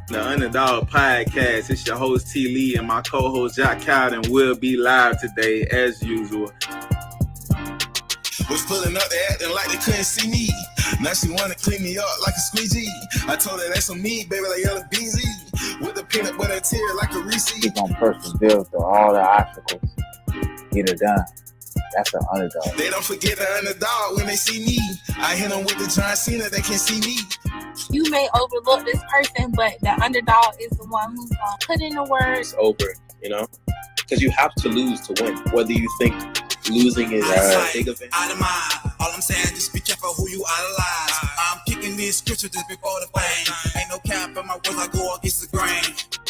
The Underdog Podcast. It's your host T. Lee and my co-host Jack Cowden will be live today as usual. Was pulling up, they acting like they couldn't see me. Now she wanna clean me up like a squeegee. I told her that's on me, baby, like yellow BZ. With the peanut butter tear like a Reese. He's gonna persevere through all the obstacles, get it done. That's an underdog. They don't forget the underdog when they see me. I hit them with the John Cena, they can't see me. You may overlook this person, but the underdog is the one who's gonna put in the work. It's over, you know? Because you have to lose to win. Whether you think losing is a big event. Out of mind. All I'm saying, just be careful who you idolize. I'm kicking this scripture just before the fame. Ain't no cap in my words, I go against the grain.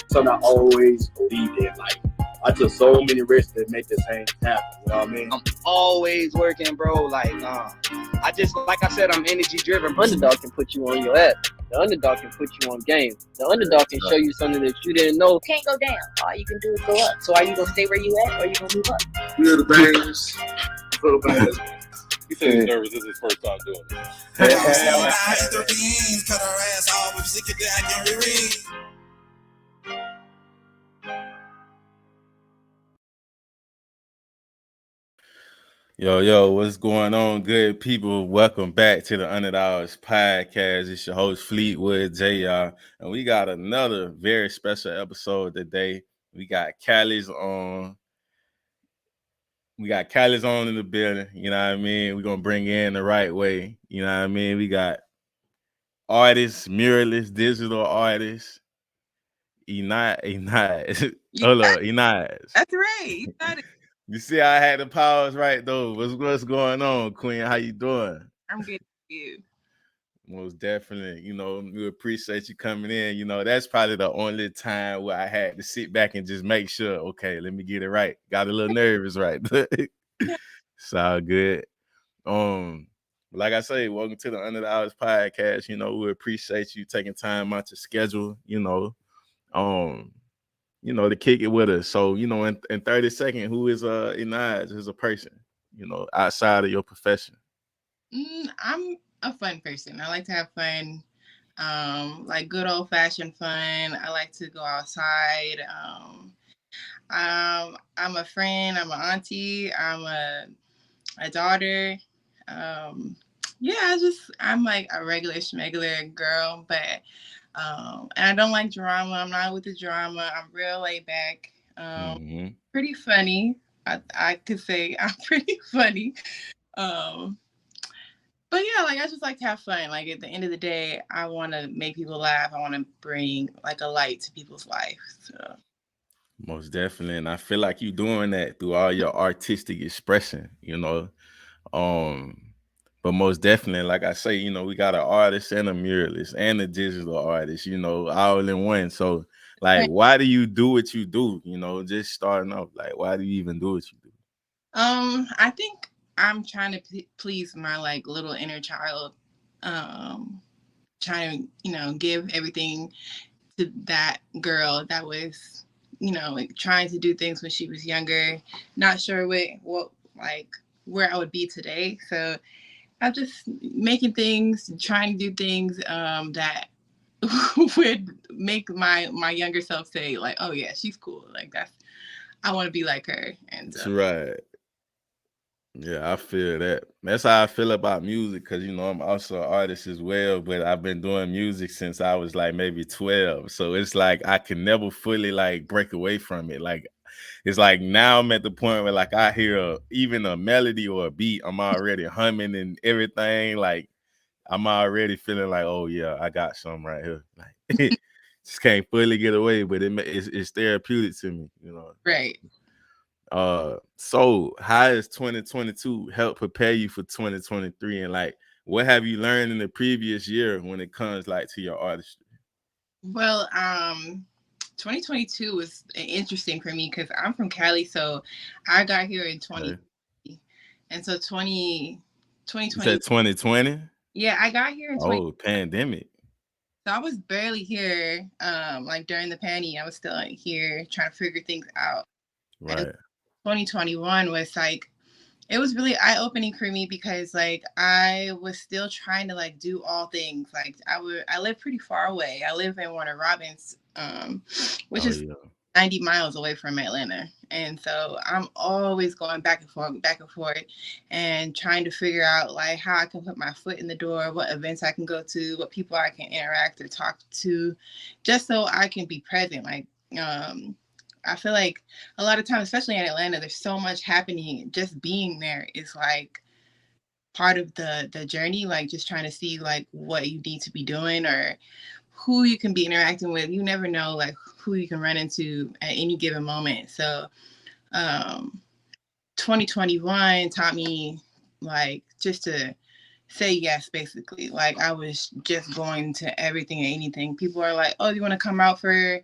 So I always believed in, like, I took so many risks to make this thing happen. You know what I mean? I'm always working, bro. Like, I just, like I said, I'm energy driven. Underdog can put you on your ass. The underdog can put you on game. The underdog can show you something that you didn't know. Can't go down. All you can do is go up. So are you gonna stay where you at, or are you gonna move up? Feel the bangers. Feel the bangers. He said he's nervous. This is his first time doing it. I hit the beans, cut her ass off. If she get there, I can reread. Yo, what's going on, good people? Welcome back to the Underdogs Podcast. It's your host, Fleetwood J, y'all. And we got another very special episode today. We got Cali's on. We got Cali's on in the building. You know what I mean? We're going to bring in the right way. You know what I mean? We got artists, muralists, digital artists. Eanaj. Hold on, Eanaj. That's right. You see, I had the powers right though. What's going on, Queen? How you doing? I'm good. You. Most definitely. You know, we appreciate you coming in. You know, that's probably the only time where I had to sit back and just make sure, okay, let me get it right. Got a little nervous, right? It's all good. Like I say, welcome to the Under the Hours Podcast. You know, we appreciate you taking time out your schedule, to kick it with us. So, in 30 seconds, who is Eanaj as a person, outside of your profession? I'm a fun person. I like to have fun, like good old fashioned fun. I like to go outside. I'm a friend. I'm an auntie. I'm a daughter. I'm like a regular schmegular girl, but and I don't like drama. I'm not with the drama. I'm real laid back. Pretty funny. I could say I'm pretty funny. But yeah, like I just like to have fun. Like at the end of the day, I want to make people laugh. I want to bring like a light to people's life. So. Most definitely, and I feel like you're doing that through all your artistic expression. But most definitely, like I say, we got an artist and a muralist and a digital artist, all in one. So, like, why do you do what you do? Just starting off, like, why do you even do what you do? I think I'm trying to please my like little inner child, trying to, give everything to that girl that was, like trying to do things when she was younger, not sure what where I would be today. So I'm just making things, trying to do things that would make my younger self say like, oh yeah, she's cool. Like I want to be like her. And that's right. Yeah, I feel that. That's how I feel about music because, I'm also an artist as well, but I've been doing music since I was like maybe 12. So it's like I can never fully like break away from it. Like, it's like now I'm at the point where like I hear even a melody or a beat, I'm already humming and everything. Like I'm already feeling like, oh yeah, I got something right here. Like just can't fully get away, but it's therapeutic to me, Right. So how has 2022 helped prepare you for 2023, and like what have you learned in the previous year when it comes like to your artistry? Well, 2022 was interesting for me because I'm from Cali, so I got here in 2020, and so 2020. You said 2020? Yeah, I got here in 2020. Oh, pandemic. So I was barely here, like during the pandemic. I was still here trying to figure things out. Right. And 2021 was like it was really eye-opening for me because like I was still trying to like do all things. Like I live pretty far away. I live in Warner Robins, which Oh is yeah. 90 miles away from Atlanta. And so I'm always going back and forth and trying to figure out like how I can put my foot in the door, what events I can go to, what people I can interact or talk to, just so I can be present. Like, I feel like a lot of times, especially in Atlanta, there's so much happening. Just being there is like part of the journey, like just trying to see like what you need to be doing or who you can be interacting with. You never know like who you can run into at any given moment. So 2021 taught me like just to say yes, basically. Like I was just going to everything and anything. People are like, oh, do you want to come out for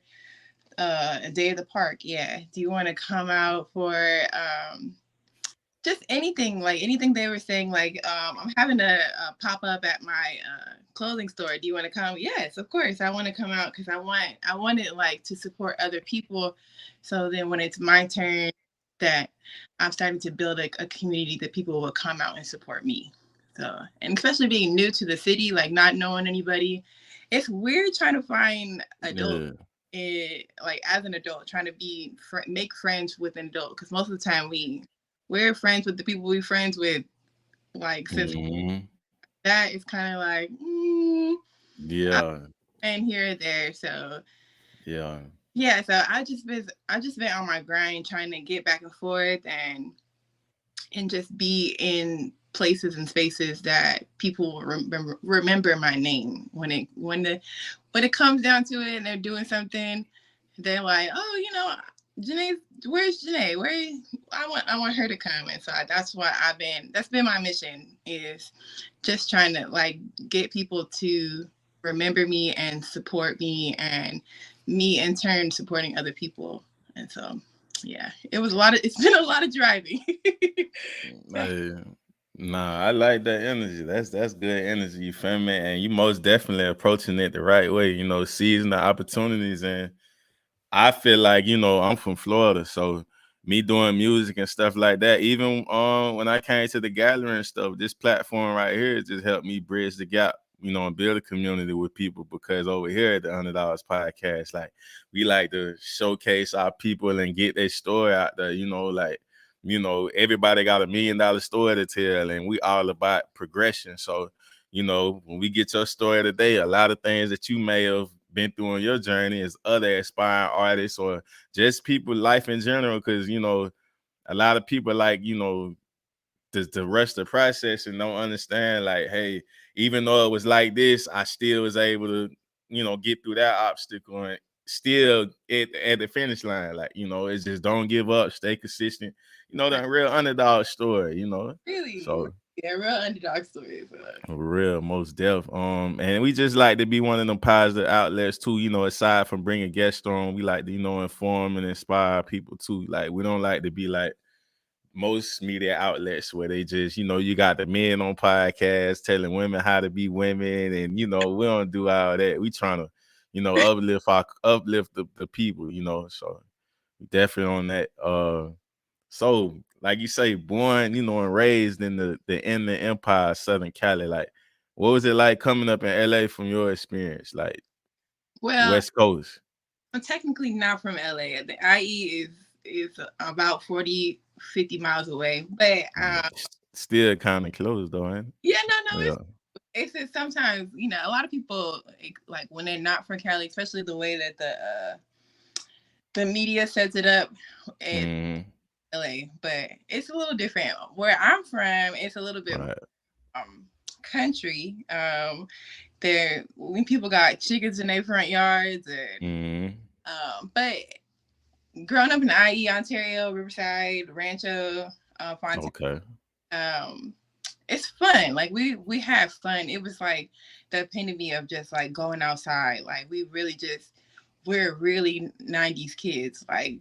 a day at the park? Yeah. Do you want to come out for just anything, like anything they were saying, like I'm having a pop up at my clothing store. Do you want to come? Yes, of course. I want to come out because I wanted like to support other people. So then when it's my turn, that I'm starting to build a community that people will come out and support me. So, and especially being new to the city, like not knowing anybody, it's weird trying to find adults. Yeah. Like as an adult, trying to be make friends with an adult, because most of the time we're friends with the people we're friends with, like since that is kind of like yeah, and here or there. So yeah, so I just been on my grind trying to get back and forth and just be in places and spaces that people will remember my name when it comes down to it and they're doing something. They're like, oh, Janae, where's Janae? I want her to come. And so that's been my mission, is just trying to like get people to remember me and support me, and me in turn supporting other people. And so, yeah, it's been a lot of driving. Hey, nah, I like that energy. That's good energy. You feel me? And you most definitely approaching it the right way. Seizing the opportunities. And I feel like I'm from Florida, so me doing music and stuff like that. Even when I came to the gallery and stuff, this platform right here just helped me bridge the gap. And build a community with people, because over here at the $100 podcast, like we like to showcase our people and get their story out there. Everybody got $1 million story to tell, and we all about progression. So, when we get your story today, a lot of things that you may have been through on your journey is other aspiring artists or just people, life in general, because a lot of people like to rush the process and don't understand, like, hey, even though it was like this, I still was able to get through that obstacle and still at the finish line. Like, it's just don't give up, stay consistent. That real underdog story. Really, So yeah, real underdog stories. real, most def. And we just like to be one of them positive outlets too. Aside from bringing guests on, we like to inform and inspire people too. Like, we don't like to be like most media outlets where they just, you got the men on podcasts telling women how to be women, and we don't do all that. We trying to, uplift the people. So we definitely on that. So like you say, born, and raised in the Inland Empire, Southern Cali. Like, what was it like coming up in LA from your experience? Like, Well, West Coast. I'm technically not from LA. The IE is about 40-50 miles away. But Still kind of close though, ain't yeah, no, it? it's just sometimes, a lot of people like when they're not from Cali, especially the way that the media sets it up in LA. But it's a little different. Where I'm from, it's a little bit country. When people got chickens in their front yards, and but growing up in IE, Ontario, Riverside, Rancho, Fontana, it's fun. Like we have fun. It was like the epitome of just like going outside. Like we're really 90s kids. Like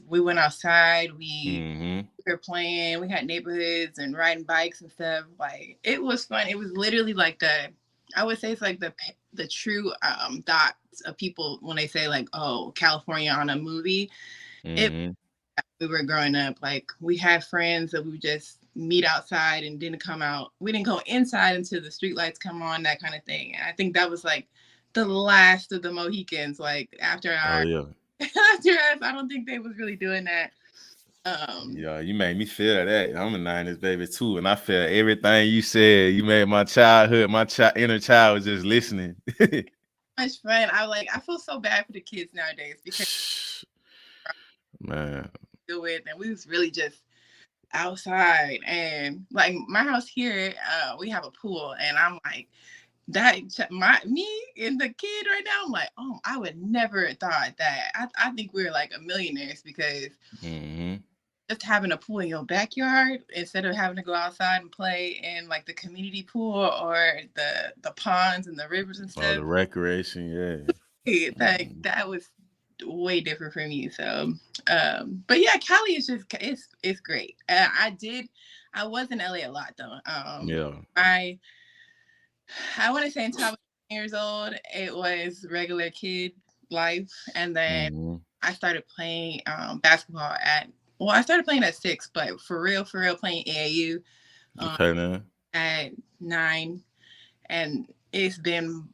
we went outside, we were playing, we had neighborhoods and riding bikes and stuff. Like it was fun. It was literally like I would say it's like the true dots of people when they say like, oh, California on a movie. We were growing up, like we had friends that we just meet outside and didn't come out. We didn't go inside until the street lights come on, that kind of thing. And I think that was like the last of the Mohicans. Like after Oh our yeah. after us, I don't think they was really doing that. Yeah, you made me feel that. I'm a 90s baby too, and I feel everything you said. You made my childhood, my inner child was just listening. Much fun. I feel so bad for the kids nowadays because Man, with and we was really just outside, and like my house here, we have a pool, and I'm like that me and the kid right now. I'm like, oh, I would never thought that. I think we're like a millionaires because just having a pool in your backyard instead of having to go outside and play in like the community pool or the ponds and the rivers and oh, stuff. the recreation, yeah. That was way different for me. So, but yeah, Cali is just it's great. I was in LA a lot though. Yeah. I want to say until I was 10 years old, it was regular kid life, and then I started playing basketball I started playing at 6, but for real playing AAU Okay, man. at 9, and it's been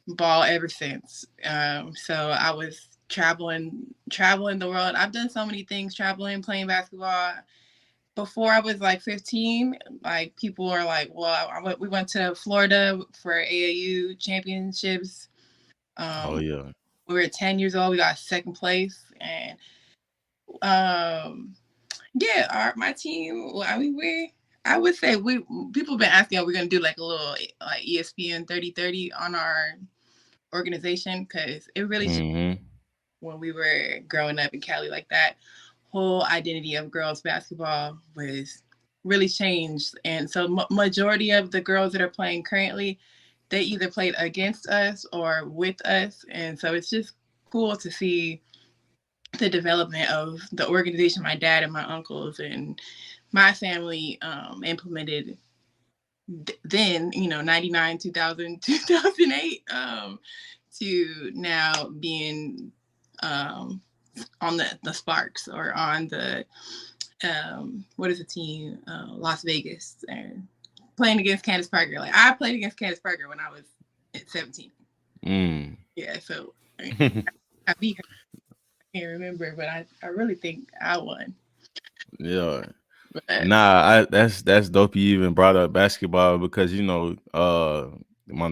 ball ever since. So I was traveling the world. I've done so many things, traveling, playing basketball. Before I was like 15, like people are like, well, we went to Florida for AAU championships. Oh yeah. We were 10 years old. We got second place, and yeah, my team. Well, I mean, I would say people have been asking, are we gonna do like a little like ESPN 30/30 on our organization, because it really when we were growing up in Cali, like that whole identity of girls basketball was really changed, and so majority of the girls that are playing currently, they either played against us or with us, and so it's just cool to see the development of the organization my dad and my uncles and my family implemented then, 99, 2000, 2008, to now being on the Sparks, or on the what is the team, Las Vegas, and playing against Candace Parker. Like I played against Candace Parker when I was 17. Yeah, so I beat her. I can't remember, but I really think I won. Yeah. But, Nah, that's dope you even brought up basketball, because my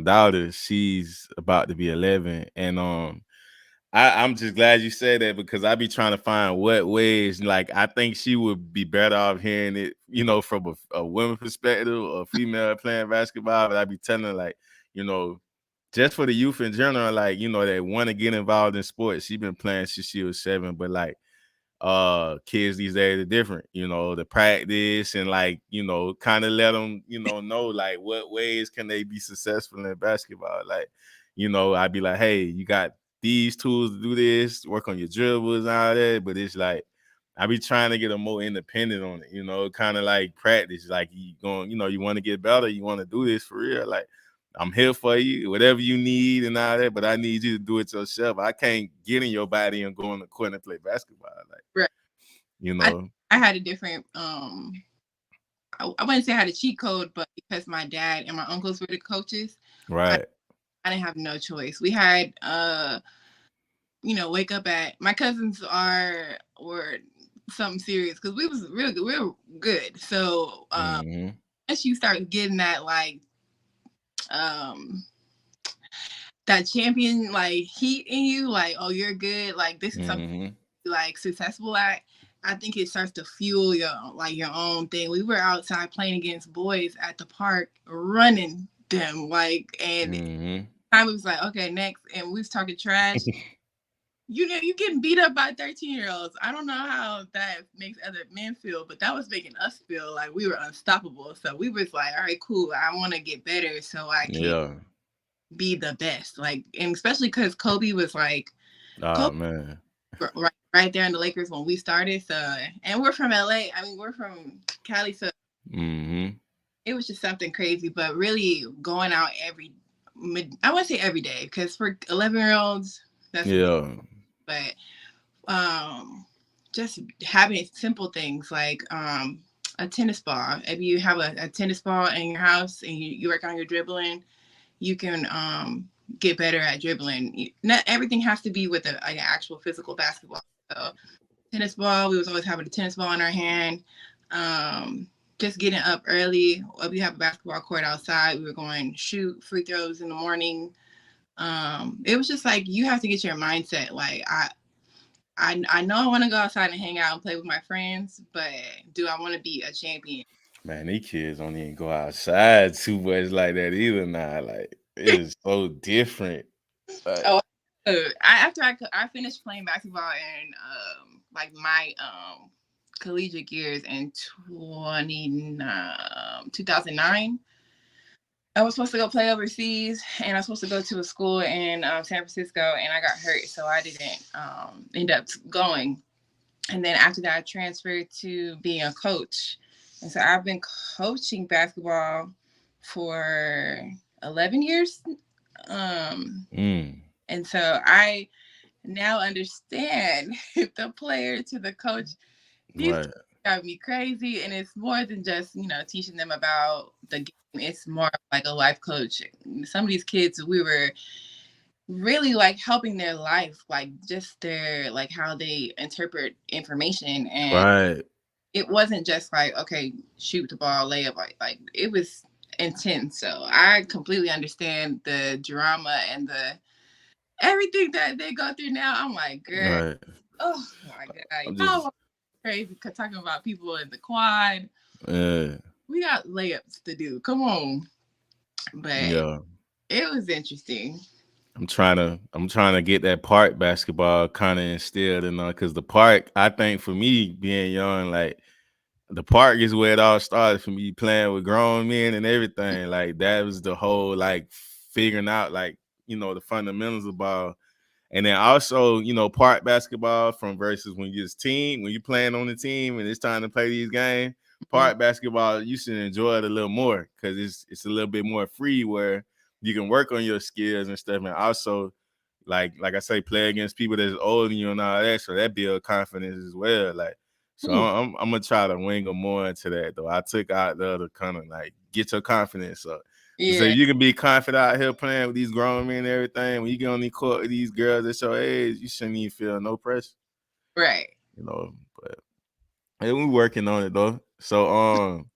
daughter, she's about to be 11, and I'm just glad you said that, because I be trying to find what ways, like I think she would be better off hearing it, from a women perspective or female playing basketball. But I be telling her, like, just for the youth in general, like, they want to get involved in sports. She been playing since she was 7, but like kids these days are different, the practice, and like, kind of let them, know like what ways can they be successful in basketball. Like, I'd be like, hey, you got these tools to do this, work on your dribbles and all that. But it's like I be trying to get them more independent on it, kind of like practice. Like you going, you want to get better, you want to do this for real. Like, I'm here for you, whatever you need and all that, but I need you to do it yourself. I can't get in your body and go on the court and play basketball. Like, right. I had a different, I wouldn't say I had a cheat code, but because my dad and my uncles were the coaches, right. I didn't have no choice. We had, wake up my cousins were something serious, because we was real good. So once you start getting that, like, that champion like heat in you, like, oh, you're good, like this is something like successful at, I think it starts to fuel your own thing. We were outside playing against boys at the park, running them, like, and time it was like, okay, next, and we was talking trash. You getting beat up by 13-year-olds. I don't know how that makes other men feel, but that was making us feel like we were unstoppable. So we was like, all right, cool, I want to get better so I can be the best. Like, and especially because Kobe was like, man, right there in the Lakers when we started. So, and we're from LA. I mean, we're from Cali, so it was just something crazy. But really going out I wouldn't say every day, because for 11-year-olds, that's but just having simple things like a tennis ball. If you have a tennis ball in your house and you work on your dribbling, you can get better at dribbling. Not everything has to be with an actual physical basketball. So tennis ball, we was always having a tennis ball in our hand. Just getting up early. If we have a basketball court outside, we were going shoot free throws in the morning. It was just like you have to get your mindset. Like I know I want to go outside and hang out and play with my friends, but do I want to be a champion? Man, these kids don't even go outside too much like that either now. Like, it is so different. Like, Oh, after I finished playing basketball in like my collegiate years in 2009. I was supposed to go play overseas, and I was supposed to go to a school in San Francisco, and I got hurt, so I didn't end up going. And then after that, I transferred to being a coach. And so I've been coaching basketball for 11 years. And so I now understand the player to the coach. These right. drive me crazy, and it's more than just teaching them about the game. It's more like a life coach. Some of these kids, we were really like helping their life, like just their like how they interpret information, and Right. it wasn't just like, okay, shoot the ball, layup, like it was intense. So I completely understand the drama and the everything that they go through now. I'm like, girl, Right. oh my God. Just, Oh, crazy talking about people in the quad. We got layups to do. Come on. But yeah. it was interesting. I'm trying to get that park basketball kind of instilled in because the park, I think for me being young, like the park is where it all started for me playing with grown men and everything. Like that was the whole like figuring out like, the fundamentals of ball. And then also, park basketball from versus when you're when you're playing on the team and it's time to play these games, park basketball, you should enjoy it a little more because it's a little bit more free where you can work on your skills and stuff. And also, like I say, play against people that's older than you and all that. So that builds confidence as well. Like, so I'm gonna try to wing them more into that though. I took out the other kind of like get your confidence up. Yeah. So you can be confident out here playing with these grown men and everything. When you get on the court with these girls at your age, you shouldn't even feel no pressure. Right. But hey, we're working on it though. So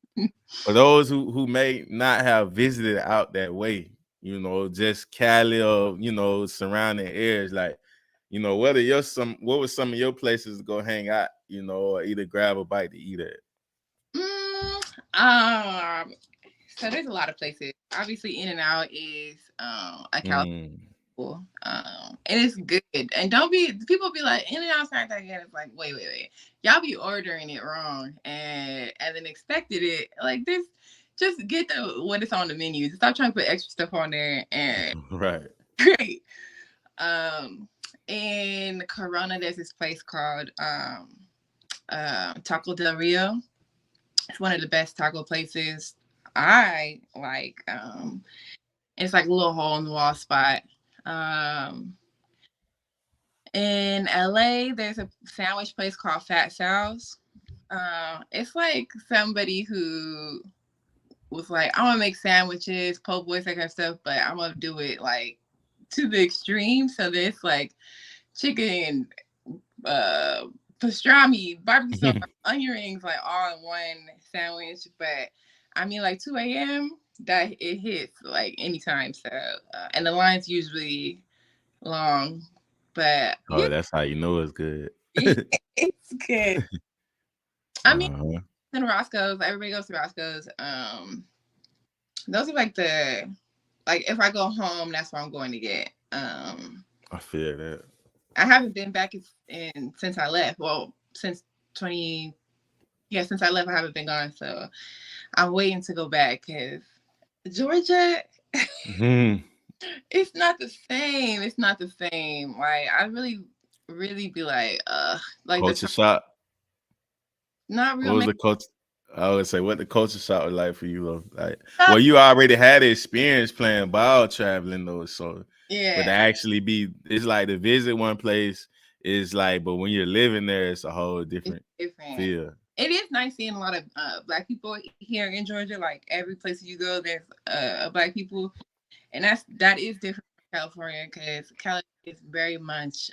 for those who may not have visited out that way, just Cali or surrounding areas, like, what were some of your places to go hang out, or either grab a bite to eat at? So there's a lot of places. Obviously, In-N-Out is a California school, and it's good. And people be like, In-N-Out's not that good. It's like, wait, y'all be ordering it wrong and then expected it. Like this, just get what it's on the menu. Stop trying to put extra stuff on there. And right, great. In Corona, there's this place called Taco Del Rio. It's one of the best taco places I like. It's like a little hole in the wall spot. In LA, there's a sandwich place called Fat Sal's. It's like somebody who was like, I want to make sandwiches, po' boys, that kind of stuff, but I'm gonna do it like to the extreme. So there's like chicken, pastrami, barbecue sauce, onion rings, like all in one sandwich. But I mean, like 2 a.m. that it hits like anytime. So and the line's usually long, but yeah, that's how you know it's good. It's good. I mean, in Roscoe's, everybody goes to Roscoe's. Those are like if I go home, that's what I'm going to get. I feel that. I haven't been back since I left. Well, since I left, I haven't been gone. So I'm waiting to go back because Georgia, it's not the same. It's not the same. Like I really, really be like culture shock. Not real. What was the culture? I would say what the culture shock was like for you, though. Like, well, you already had experience playing ball traveling, though. So yeah, but to actually it's like to visit one place is like, but when you're living there, it's a whole different feel. it is nice seeing a lot of black people here in Georgia. Like every place you go, there's black people, and that is different from California because Cali is very much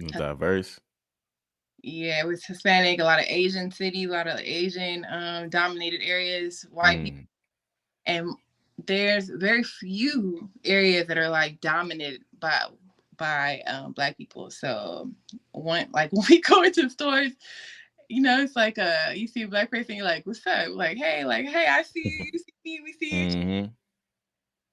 Diverse. yeah, it was Hispanic, a lot of Asian cities, a lot of Asian dominated areas, white people, Mm. and there's very few areas that are like dominated by black people. So when we go into stores, it's like you see a black person, you're like, what's up? Like, hey, I see you, you see me, we see each. Mm-hmm.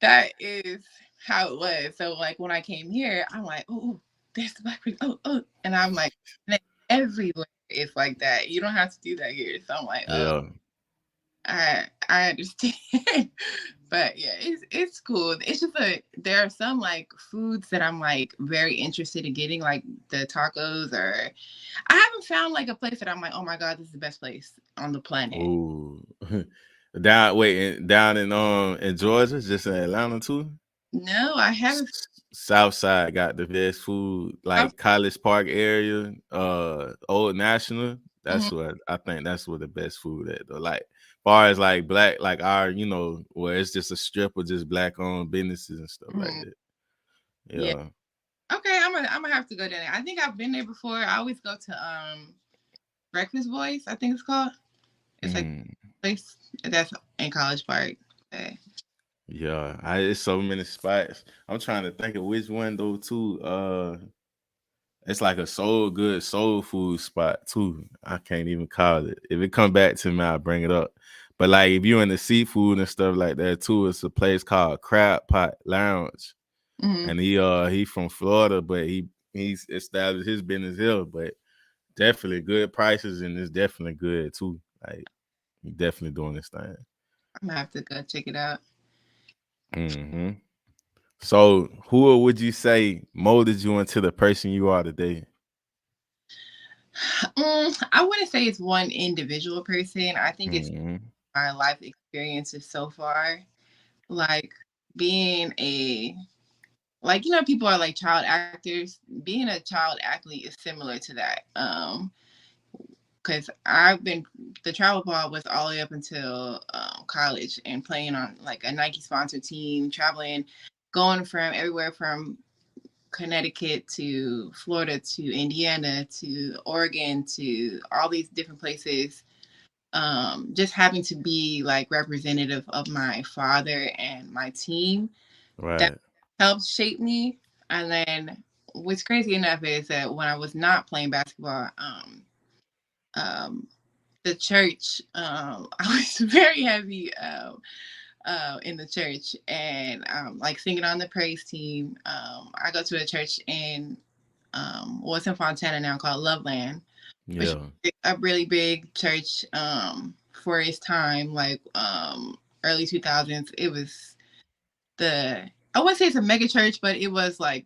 That is how it was. So like when I came here, I'm like, oh, there's the black person. Oh, and I'm like, and everywhere it's like that. You don't have to do that here. So I'm like, oh, Yeah. I understand. But yeah, it's cool. It's just there are some like foods that I'm like very interested in getting, like the tacos, or I haven't found like a place that I'm like, oh my god, this is the best place on the planet. Ooh. Down in Georgia, just in Atlanta too. No, I haven't. South Side got the best food, like College Park area, Old National. Mhm. I think that's where the best food at though. Like far as like black, like our, where it's just a strip of just black owned businesses and stuff like Mhm. that. Yeah. Yeah. Okay, I'm gonna have to go down there. I think I've been there before. I always go to Breakfast Boys, I think it's called. It's like Mm. a place that's in College Park. Okay. Yeah. It's so many spots. I'm trying to think of which one though too. It's like a good soul food spot too. I can't even call it. If it come back to me, I'll bring it up. But like if you're in the seafood and stuff like that too, it's a place called Crab Pot Lounge. Mm-hmm. And he from Florida, but he's established his business here. But definitely good prices, and it's definitely good too. Like he definitely doing this thing. I'm gonna have to go check it out. Mm-hmm. So who would you say molded you into the person you are today? I wouldn't say it's one individual person. I think it's Mm-hmm. my life experiences so far. Like being people are like child actors. Being a child athlete is similar to that. Because the travel ball was all the way up until college and playing on like a Nike sponsored team, traveling, going from everywhere from Connecticut to Florida to Indiana to Oregon to all these different places. Just having to be like representative of my father and my team, that Right. helped shape me. And then what's crazy enough is that when I was not playing basketball, um, the church, I was very heavy in the church, and like singing on the praise team. I go to a church in what's in Fontana now called Loveland, which Yeah. is a really big church for its time, like early 2000s. It was I wouldn't say it's a mega church, but it was like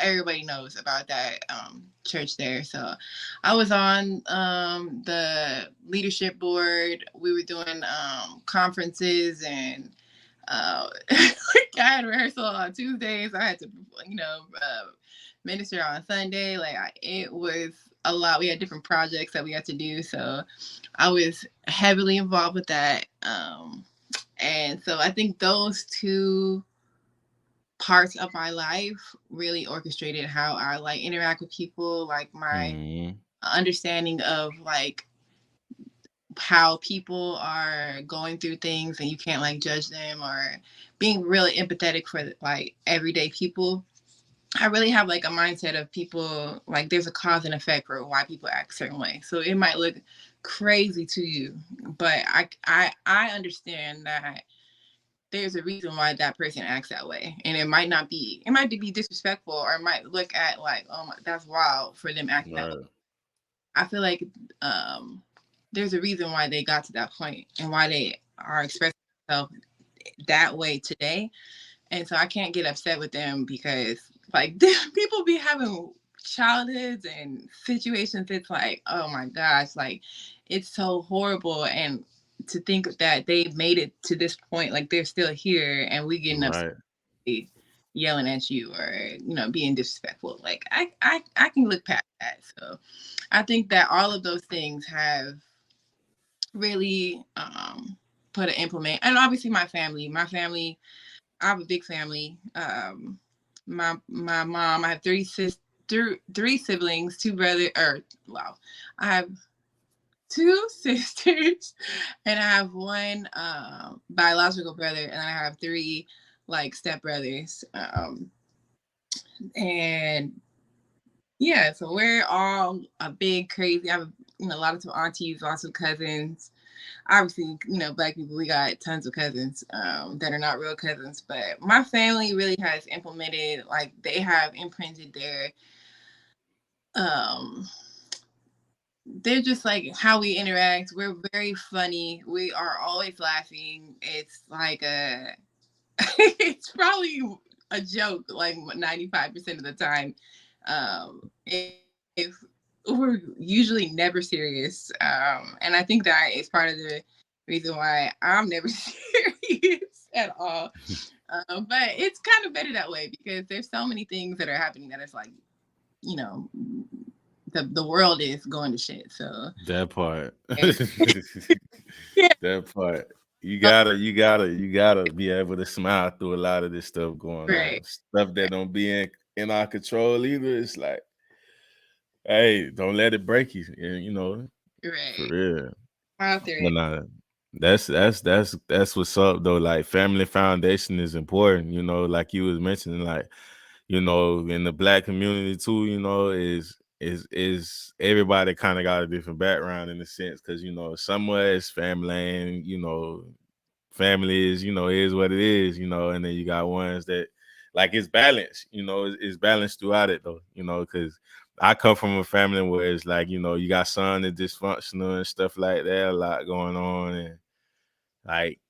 everybody knows about that church there. So I was on the leadership board. We were doing conferences, and I had rehearsal on Tuesdays. I had to, minister on Sunday. Like it was a lot. We had different projects that we had to do. So I was heavily involved with that. And so I think those two parts of my life really orchestrated how I like interact with people, like my Mm-hmm. understanding of like how people are going through things and you can't like judge them, or being really empathetic for like everyday people. I really have like a mindset of people, like there's a cause and effect for why people act a certain way. So it might look crazy to you, but I understand that there's a reason why that person acts that way, and it might be disrespectful, or it might look at like, oh my, that's wild for them acting that way. Right. I feel like there's a reason why they got to that point and why they are expressing themselves that way today. And so I can't get upset with them because like people be having childhoods and situations. It's like, oh my gosh, like it's so horrible. And to think that they made it to this point, like they're still here and we getting upset, Right. yelling at you, or being disrespectful. Like I can look past that. So I think that all of those things have really put an implement. And obviously my family, I have a big family. My mom, I have three siblings, two brothers, I have two sisters, and I have one biological brother, and I have three like stepbrothers. And yeah, so we're all a big crazy. I have a lot of aunties, lots of cousins. Obviously, Black people, we got tons of cousins that are not real cousins, but my family really has implemented, like they have imprinted um they're just like how we interact. We're very funny. We are always laughing. It's like it's probably a joke like 95% of the time. If we're usually never serious. And I think that is part of the reason why I'm never serious at all. But it's kind of better that way because there's so many things that are happening that it's like, you know, the world is going to shit. So That part. yeah, That part. You gotta be able to smile through a lot of this stuff going on. right, Stuff that don't be in our control either. It's like, hey, don't let it break you. And for right. real. Out there. But nah, that's what's up though. Like family foundation is important, like you was mentioning, like, in the Black community too, is everybody kind of got a different background in a sense, because somewhere it's family and family is what it is, and then you got ones that like it's balanced, it's balanced throughout it though, because I come from a family where it's like, you got son that's dysfunctional and stuff like that, a lot going on, and like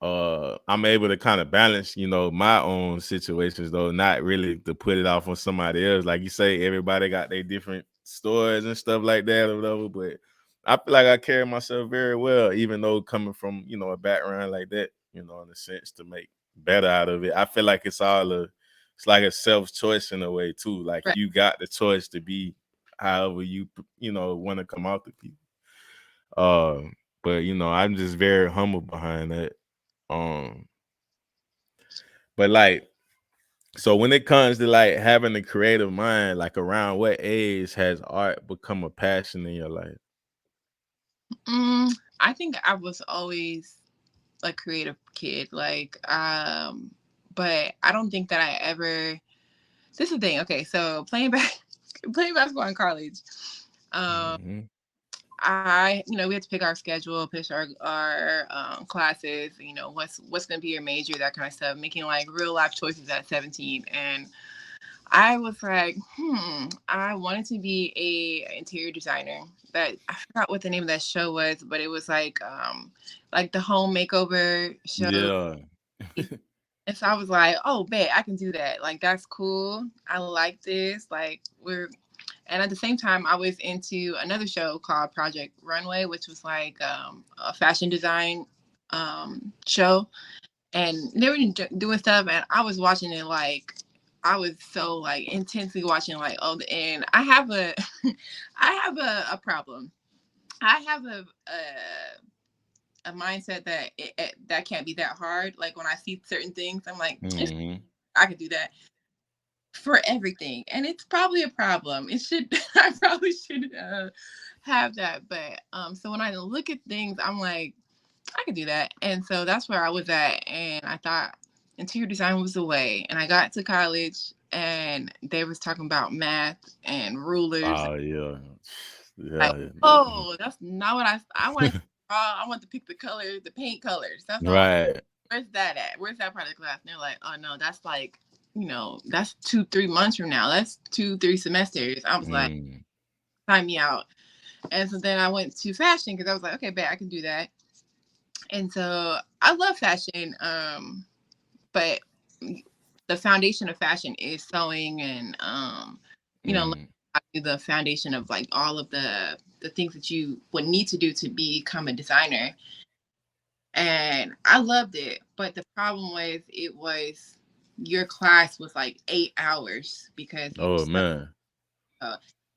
I'm able to kind of balance, my own situations though, not really to put it off on somebody else. Like you say, everybody got their different stories and stuff like that or whatever, but I feel like I carry myself very well, even though coming from, a background like that, in a sense to make better out of it. I feel like it's like a self choice in a way too. Like Right. you got the choice to be however you want to come out to people. But I'm just very humble behind that. Um, but like, so when it comes to like having a creative mind, like around what age has art become a passion in your life? I think I was always a creative kid, like, but I don't think that I ever. This is the thing. Okay, so playing basketball in college. Um, Hmm. we had to pick our schedule, pick our classes. What's gonna be your major, that kind of stuff. Making like real life choices at 17, and I was like, I wanted to be a interior designer. That I forgot what the name of that show was, but it was like the home makeover show. Yeah. And so I was like, oh, bet I can do that. Like, that's cool. I like this. And at the same time, I was into another show called Project Runway, which was like a fashion design show. And they were doing stuff, and I was watching it like, I was so like intensely watching like, oh, and I have I have a problem. I have a mindset that that can't be that hard. Like when I see certain things, I'm like, Hmm. I could do that for everything, and it's probably a problem. It should I probably should have that, but so when I look at things, I'm like, I could do that. And so that's where I was at. And I thought interior design was the way. And I got to college and they was talking about math and rulers. Oh yeah. Like, Yeah. oh, that's not what I want to draw. I want to pick the color, the paint colors. That's all. Right. Where's that at? Where's that part of the class? And they're like, oh no, that's like, that's 2-3 months from now. That's 2-3 semesters. I was like, Mm. sign me out. And so then I went to fashion because I was like, okay, bet I can do that. And so I love fashion, but the foundation of fashion is sewing and Mm. the foundation of like all of the things that you would need to do to become a designer. And I loved it, but the problem was your class was like 8 hours because Oh man.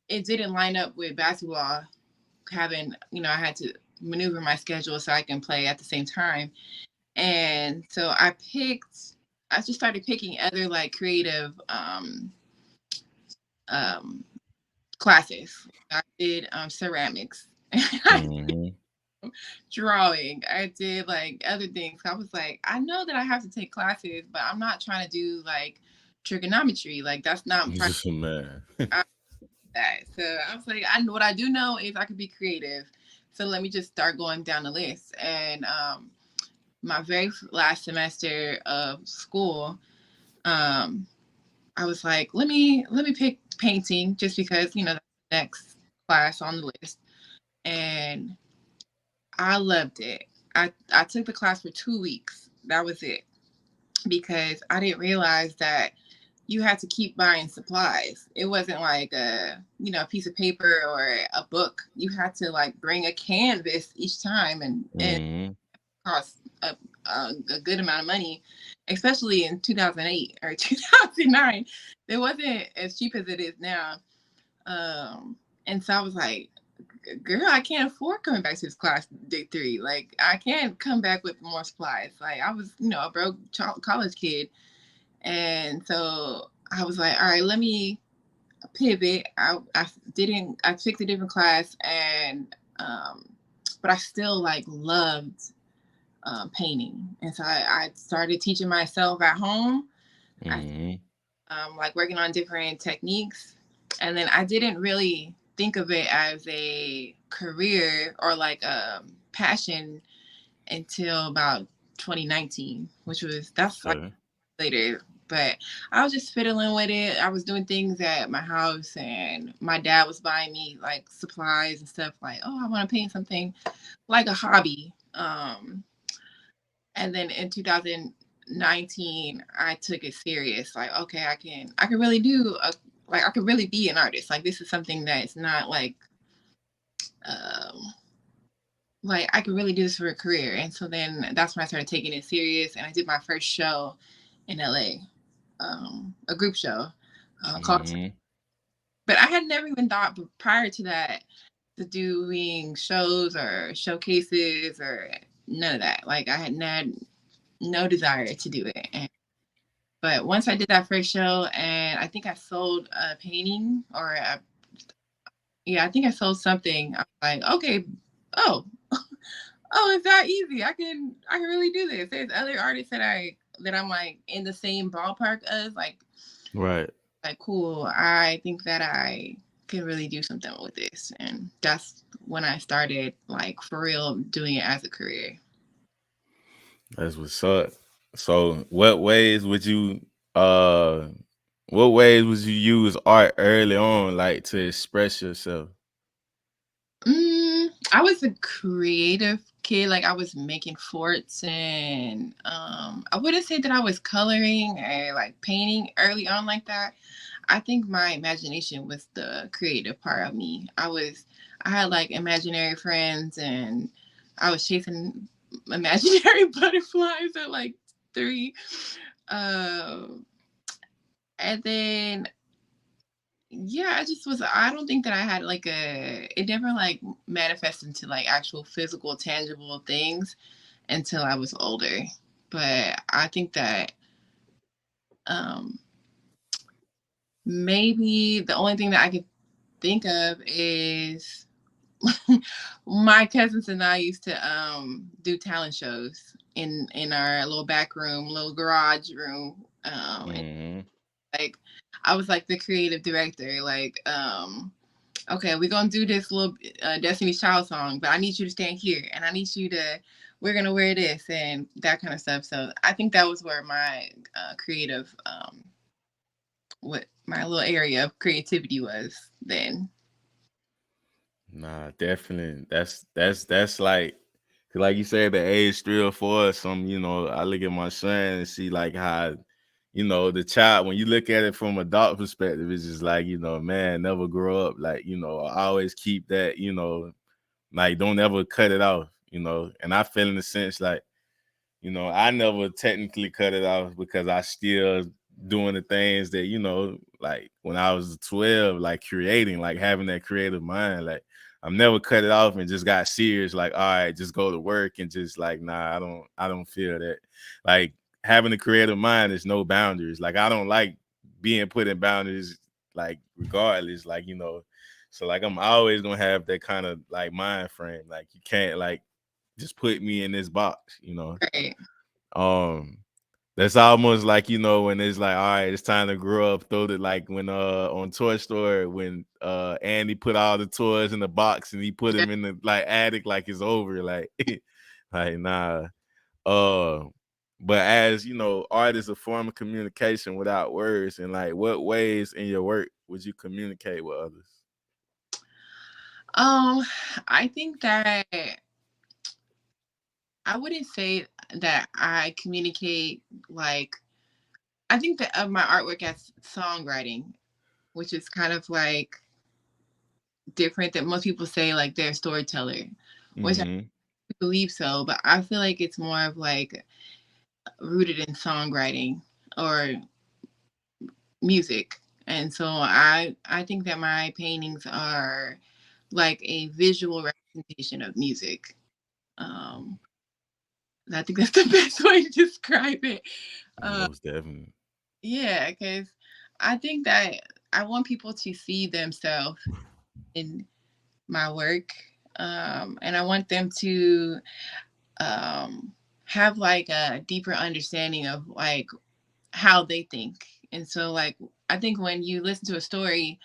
it didn't line up with basketball. Having I had to maneuver my schedule so I can play at the same time. And so I just started picking other like creative um, classes. I did ceramics. Mm-hmm. Drawing. I did like other things. I was like, I know that I have to take classes, but I'm not trying to do like trigonometry. Like that's not part Man. of that. So I was like, I know what I do know is I could be creative. So let me just start going down the list. And my very last semester of school, um, I was like, let me pick painting just because that's the next class on the list. And I loved it. I took the class for 2 weeks. That was it. Because I didn't realize that you had to keep buying supplies. It wasn't like a piece of paper or a book. You had to like bring a canvas each time, and it Mm-hmm. cost a good amount of money, especially in 2008 or 2009. It wasn't as cheap as it is now. And so I was like, girl, I can't afford coming back to this class day 3. Like, I can't come back with more supplies. Like, I was, a broke college kid. And so I was like, all right, let me pivot. I picked a different class, and, but I still like loved painting. And so I started teaching myself at home. I Mm-hmm. like working on different techniques. And then I didn't really think of it as a career or like a passion until about 2019, that's like Okay. later. But I was just fiddling with it. I was doing things at my house, and my dad was buying me like supplies and stuff like, oh, I want to paint something like a hobby. And then in 2019 I took it serious, like, okay, I can really I could really be an artist. Like, this is something that's not um like I could really do this for a career. And so then that's when I started taking it serious, and I did my first show in LA, a group show called, Mm-hmm. but I had never even thought prior to that to doing shows or showcases or none of that. Like, I had no desire to do it. But once I did that first show, and I think I sold a painting, yeah, I think I sold something. I was like, okay, oh, oh, it's that easy. I can really do this. There's other artists that I'm like in the same ballpark as, Right. like, cool. I think that I can really do something with this, and that's when I started like for real doing it as a career. That's what's up. So uh what ways would you use art early on, like to express yourself? I was a creative kid. Like, I was making forts, and I wouldn't say that I was coloring or like painting early on like that. I think my imagination was the creative part of me. I had like imaginary friends, and I was chasing imaginary butterflies at like 3. Um, and then yeah, I don't think that I had like it never like manifested into like actual physical tangible things until I was older. But I think that um maybe the only thing that I could think of is my cousins and I used to do talent shows in our little back room, little garage room. And Mm-hmm. like I was like the creative director, like okay, we're gonna do this little Destiny's Child song, but I need you to stand here, and I need you to, we're gonna wear this and that kind of stuff. So I think that was where my creative, what my little area of creativity was then. Nah, definitely. That's like, 'cause like you said, the age 3 or 4. I look at my son and see like how, the child, when you look at it from a adult perspective, it's just like, man, never grow up. Like, always keep that, like don't ever cut it off, And I feel in the sense like, I never technically cut it off because I still doing the things that, like when I was 12, like creating, like having that creative mind, like I'm never cut it off and just got serious. Like, all right, just go to work and just like, nah, I don't feel that. Like having a creative mind is no boundaries. Like I don't like being put in boundaries. Like regardless, like so like I'm always gonna have that kind of like mind frame. Like you can't like just put me in this box. Right. That's almost like when it's like, all right, it's time to grow up. Throw it like when on Toy Story when Andy put all the toys in the box and he put them in the like attic like it's over. Like like nah. But as art is a form of communication without words, and like what ways in your work would you communicate with others? I think that I wouldn't say that I communicate like I think that of my artwork as songwriting, which is kind of like different than most people say like they're a storyteller, which I Mm-hmm. believe so, but I feel like it's more of like rooted in songwriting or music. And so I think that my paintings are like a visual representation of music. Um I think that's the best way to describe it. Most definitely. Yeah, because I think that I want people to see themselves in my work. And I want them to have like a deeper understanding of like how they think. And so like I think when you listen to a story,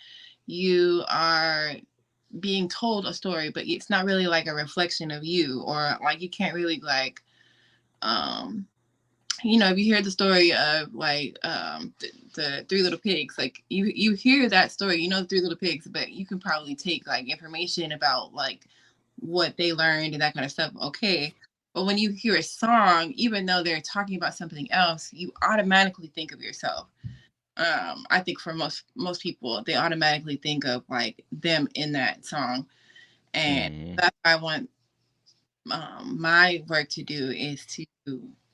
you are being told a story, but it's not really like a reflection of you, or like you can't really like um if you hear the story of like the Three Little Pigs, like you hear that story, the Three Little Pigs, but you can probably take like information about like what they learned and that kind of stuff. Okay. But when you hear a song, even though they're talking about something else, you automatically think of yourself. I think for most people, they automatically think of like them in that song. And Mm-hmm. that's what I want my work to do, is to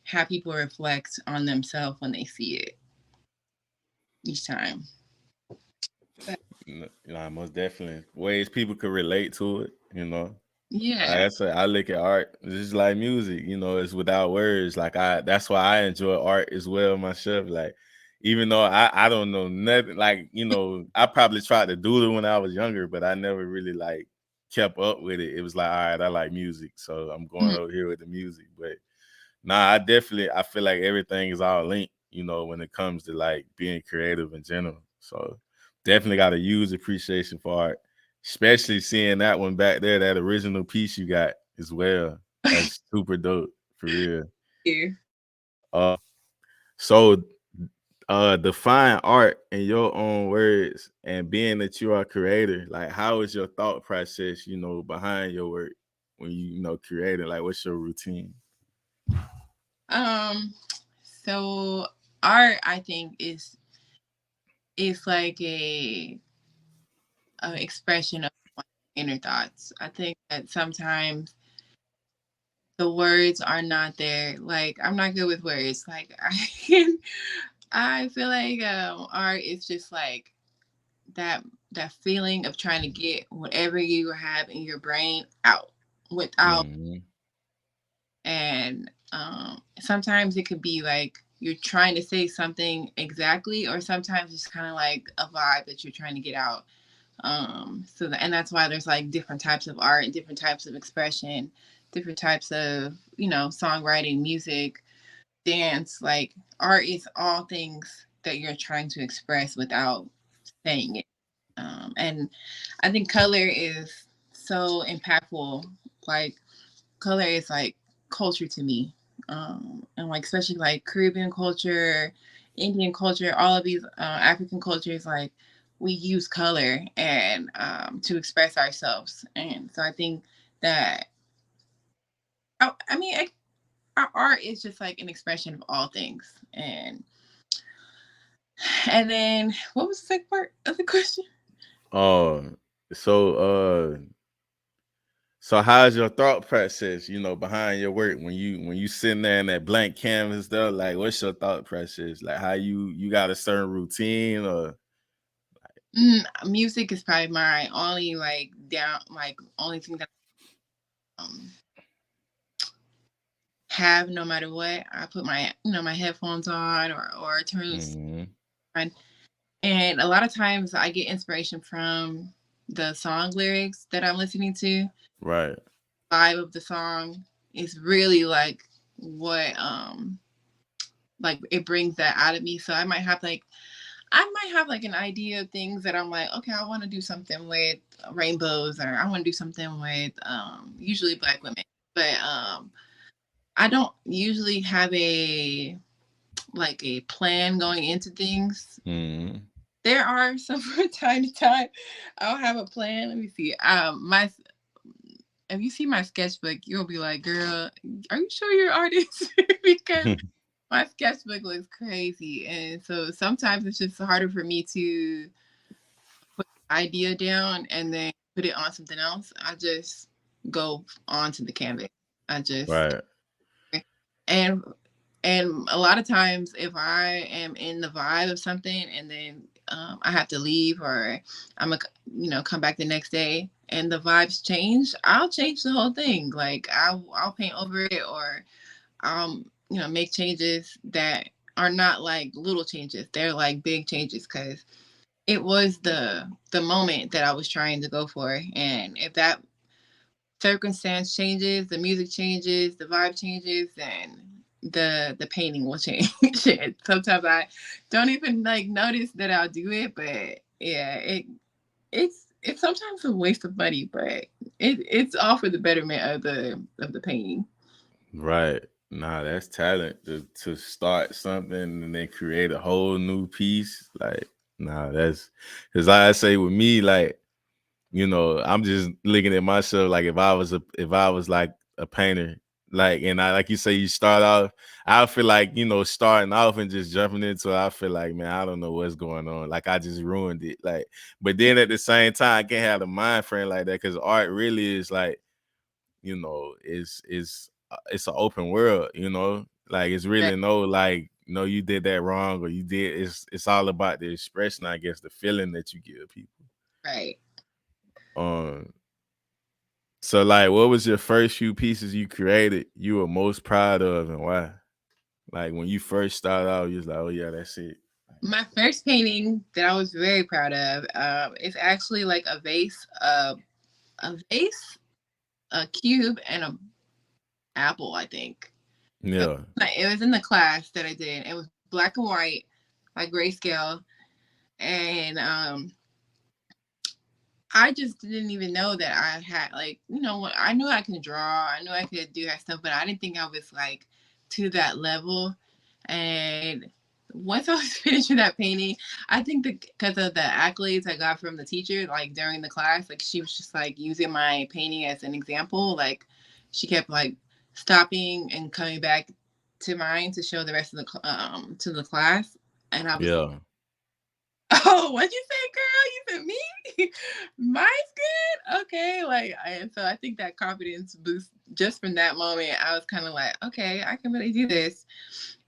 have people reflect on themselves when they see it each time. Most definitely ways people could relate to it. Yeah. Like I said, I look at art just like music. It's without words. Like that's why I enjoy art as well myself. Like even though I don't know nothing, like I probably tried to do it when I was younger, but I never really like kept up with it. It was like, all right, I like music, so I'm going Mhm. over here with the music. But nah, I feel like everything is all linked, when it comes to like being creative in general. So definitely got a huge appreciation for art, especially seeing that one back there, that original piece you got as well. That's super dope for real. Yeah. Uh, so define art in your own words, and being that you are a creator, like how is your thought process, behind your work when creating? Like what's your routine? Um. So art, I think, is like a expression of my inner thoughts. I think that sometimes the words are not there. Like I'm not good with words. Like I feel like art is just like that that feeling of trying to get whatever you have in your brain out without. Mm-hmm. And sometimes it could be like you're trying to say something exactly, or sometimes it's kind of like a vibe that you're trying to get out. And that's why there's like different types of art and different types of expression, different types of songwriting, music, dance. Like art is all things that you're trying to express without saying it. And I think color is so impactful. Like color is like culture to me. And like especially like Caribbean culture, Indian culture, all of these African cultures, like we use color and to express ourselves. And so I think that I mean our art is just like an expression of all things. And then what was the second part of the question? Oh, so so how's your thought process, behind your work when you sitting there in that blank canvas though? Like what's your thought process? Like how you got a certain routine or Music is probably my only like down, like only thing that um have no matter what. I put my my headphones on or turn this Mm-hmm. on. And a lot of times I get inspiration from the song lyrics that I'm listening to. Right. Vibe of the song is really like what like it brings that out of me. So I might have like an idea of things that I'm like, okay, I want to do something with rainbows, or I want to do something with usually Black women. But I don't usually have a plan going into things. Mm-hmm. There are some from time to time I'll have a plan. Let me see. My if you see my sketchbook, you'll be like, girl, are you sure you're an artist? Because my sketchbook looks crazy. And so sometimes it's just harder for me to put the idea down and then put it on something else. I just go onto the canvas. I just Right. and a lot of times if I am in the vibe of something and then I have to leave, or I'm a come back the next day and the vibes change, I'll change the whole thing. Like I'll paint over it, or make changes that are not like little changes. They're like big changes, because it was the moment that I was trying to go for. And if that circumstance changes, the music changes, the vibe changes, then the painting will change. And sometimes I don't even like notice that I'll do it, but yeah, it's sometimes a waste of money, but it's all for the betterment of the painting. Right. Nah, that's talent to start something and then create a whole new piece. Like, nah, that's because I say with me, like, I'm just looking at myself like if I was like a painter, like, and I like you say, you start off, I feel like, starting off and just jumping into it, I feel like, man, I don't know what's going on. Like I just ruined it. Like, but then at the same time, I can't have the mind frame like that, because art really is like, it's an open world, like it's Right. really no like, no, you did that wrong, or you did, it's all about the expression, I guess, the feeling that you give people. Right. Um so like, what was your first few pieces you created you were most proud of, and why? Like when you first started out, you was like, oh yeah, that's it. My first painting that I was very proud of is actually like a vase, a cube, and a apple, I think. Yeah. It was in the class that I did. It was black and white, like grayscale. And I just didn't even know that I had I knew I can draw, I knew I could do that stuff, but I didn't think I was like to that level. And once I was finished with that painting, I think because of the accolades I got from the teacher, like during the class, like she was just like using my painting as an example. Like she kept like stopping and coming back to mine to show the rest of the class. And I was like, Yeah. oh, what'd you say, girl? You said me? Mine's good? Okay. And so I think that confidence boost just from that moment, I was kind of like, okay, I can really do this.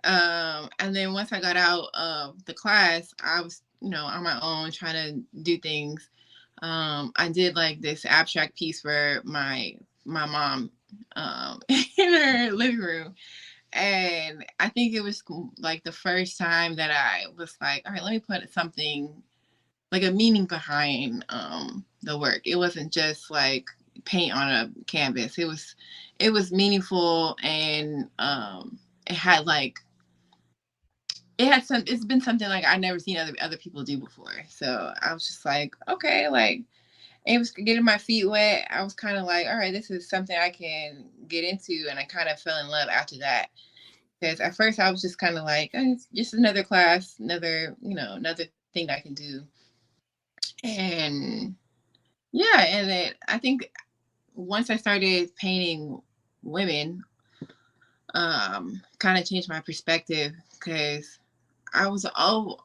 And then once I got out of the class, I was, on my own trying to do things. I did like this abstract piece for my mom in her living room. And I think it was like the first time that I was like, all right, let me put something like a meaning behind the work. It wasn't just like paint on a canvas. It was meaningful, and it had like it's been something like I never seen other people do before. So I was just like, okay, like it was getting my feet wet. I was kind of like, all right, this is something I can get into, and I kind of fell in love after that. Because at first I was just kind of like, oh, it's just another class, another thing I can do. And yeah, and then I think once I started painting women, kind of changed my perspective, because I was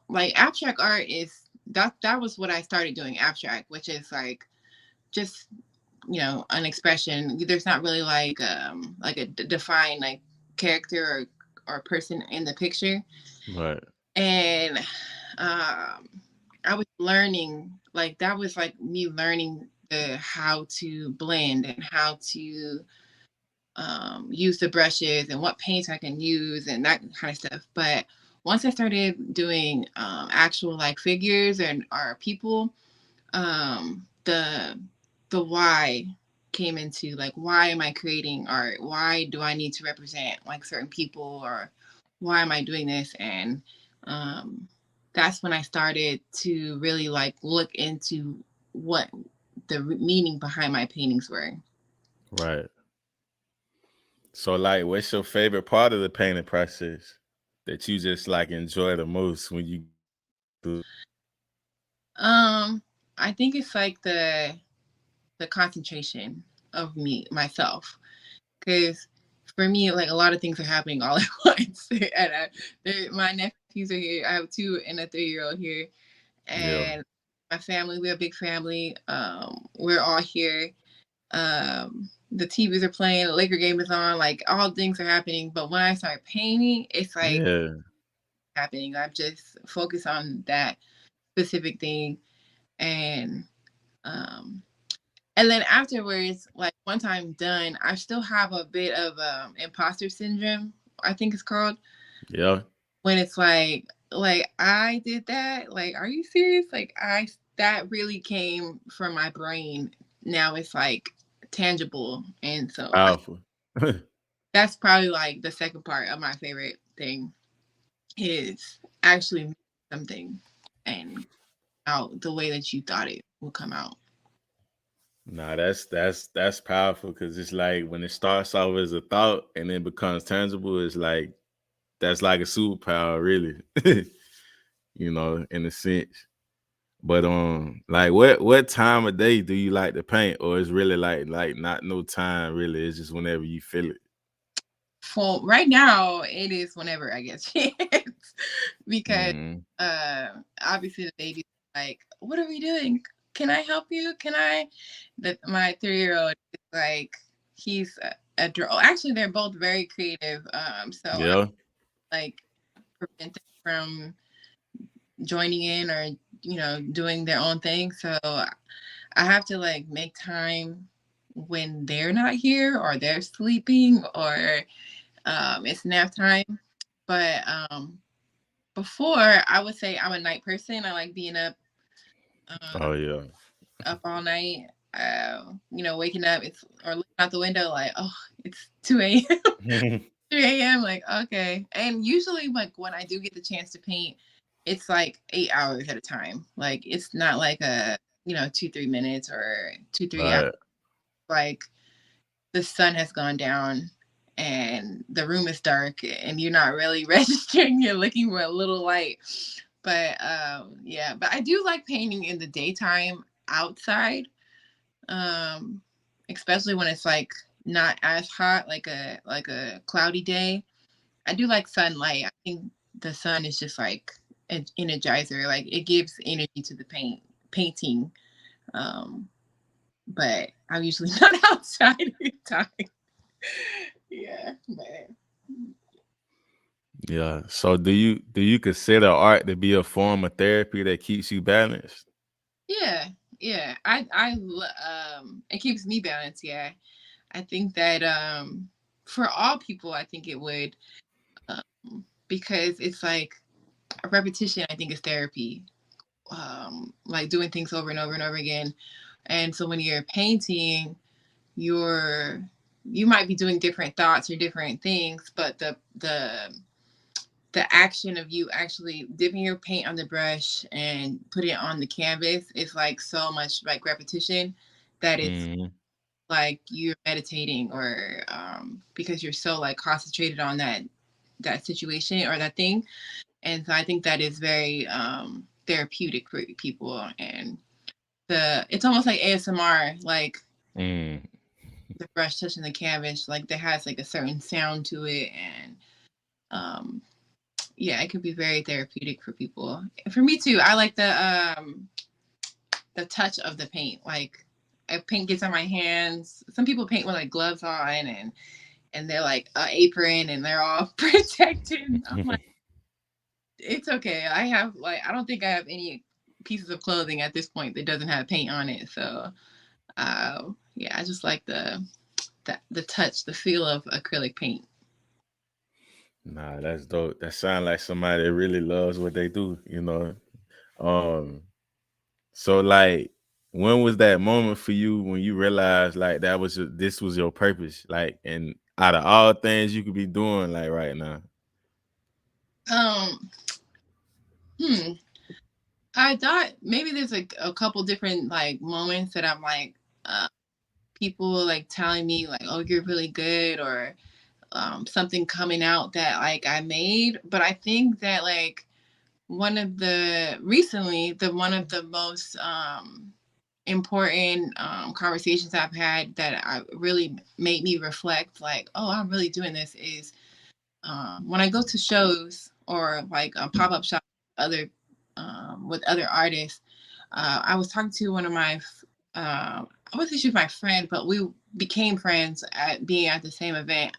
like abstract art is that was what I started doing, abstract, which is like just an expression. There's not really like a defined like character or person in the picture. Right. And I was learning, like that was like me learning how to blend and how to use the brushes and what paints I can use and that kind of stuff. But once I started doing actual like figures and our people, the why came into like, why am I creating art? Why do I need to represent like certain people, or why am I doing this? And that's when I started to really like look into what the meaning behind my paintings were. Right. So, like, what's your favorite part of the painting process that you just like enjoy the most when you do? I think it's like the concentration of myself, because for me, like a lot of things are happening all at once. And my nephews are here. I have 2 and a 3-year-old here, Yeah. and my family. We're a big family. We're all here. The TVs are playing. The Laker game is on. Like all things are happening. But when I start painting, it's like Yeah. happening. I'm just focused on that specific thing, and um, and then afterwards, like once I'm done, I still have a bit of imposter syndrome, I think it's called, Yeah. when it's like I did that. Like, are you serious? Like that really came from my brain. Now it's like tangible, and so Powerful. that's probably like the second part of my favorite thing is actually making something and out the way that you thought it would come out. Nah, that's powerful because it's like when it starts off as a thought and then becomes tangible, it's like that's like a superpower, really. In a sense. But like what time of day do you like to paint, or is really like not no time really? It's just whenever you feel it. For right now, it is whenever I get a chance because Mm, obviously the baby's like, "What are we doing? Can I help you? Can I?" My 3-year-old is like, he's a draw. Actually, they're both very creative. So I yeah. like prevent them from joining in or doing their own thing. So I have to like make time when they're not here or they're sleeping or it's nap time. But before, I would say I'm a night person. I like being up Oh yeah. up all night. Waking up or looking out the window like, oh, it's 2 a.m. 3 a.m. Like, okay. And usually like when I do get the chance to paint, it's like 8 hours at a time. Like it's not like a 2-3 minutes or 2-3 hours. Right. Like the sun has gone down and the room is dark and you're not really registering, you're looking for a little light. But yeah, but I do like painting in the daytime outside, especially when it's like not as hot, like a cloudy day. I do like sunlight. I think the sun is just like an energizer, like it gives energy to the painting. um but I'm usually not outside every time. Yeah, man. Yeah. So do you consider art to be a form of therapy that keeps you balanced? Yeah, yeah. It keeps me balanced. Yeah, I think that for all people, I think it would, because it's like a repetition. I think is therapy. Like doing things over and over and over again. And so when you're painting, you might be doing different thoughts or different things, but the action of you actually dipping your paint on the brush and put it on the canvas is like so much like repetition that it's Mm, like you're meditating, or because you're so like concentrated on that situation or that thing. And so I think that is very therapeutic for people. And it's almost like ASMR, like mm. the brush touching the canvas, like that has like a certain sound to it. And um yeah, it could be very therapeutic for people. And for me too, I like the touch of the paint. Like if paint gets on my hands, some people paint with like gloves on and they're like an apron and they're all protected. I'm like, it's okay. I don't think I have any pieces of clothing at this point that doesn't have paint on it. So Yeah, I just like the touch, the feel of acrylic paint. Nah, that's dope. That sound like somebody that really loves what they do, you know. Um, so like when was that moment for you when you realized like this was your purpose? Like, and out of all things you could be doing like right now. Um, hmm. I thought maybe there's like a couple different like moments that I'm like, uh, people like telling me like, "Oh, you're really good," or something coming out that like I made. But I think that like one of the most important conversations I've had that I really made me reflect, like, oh, I'm really doing this, is when I go to shows or like a pop up shop other with other artists. I was talking to one of my, I wasn't she was my friend, but we became friends at being at the same event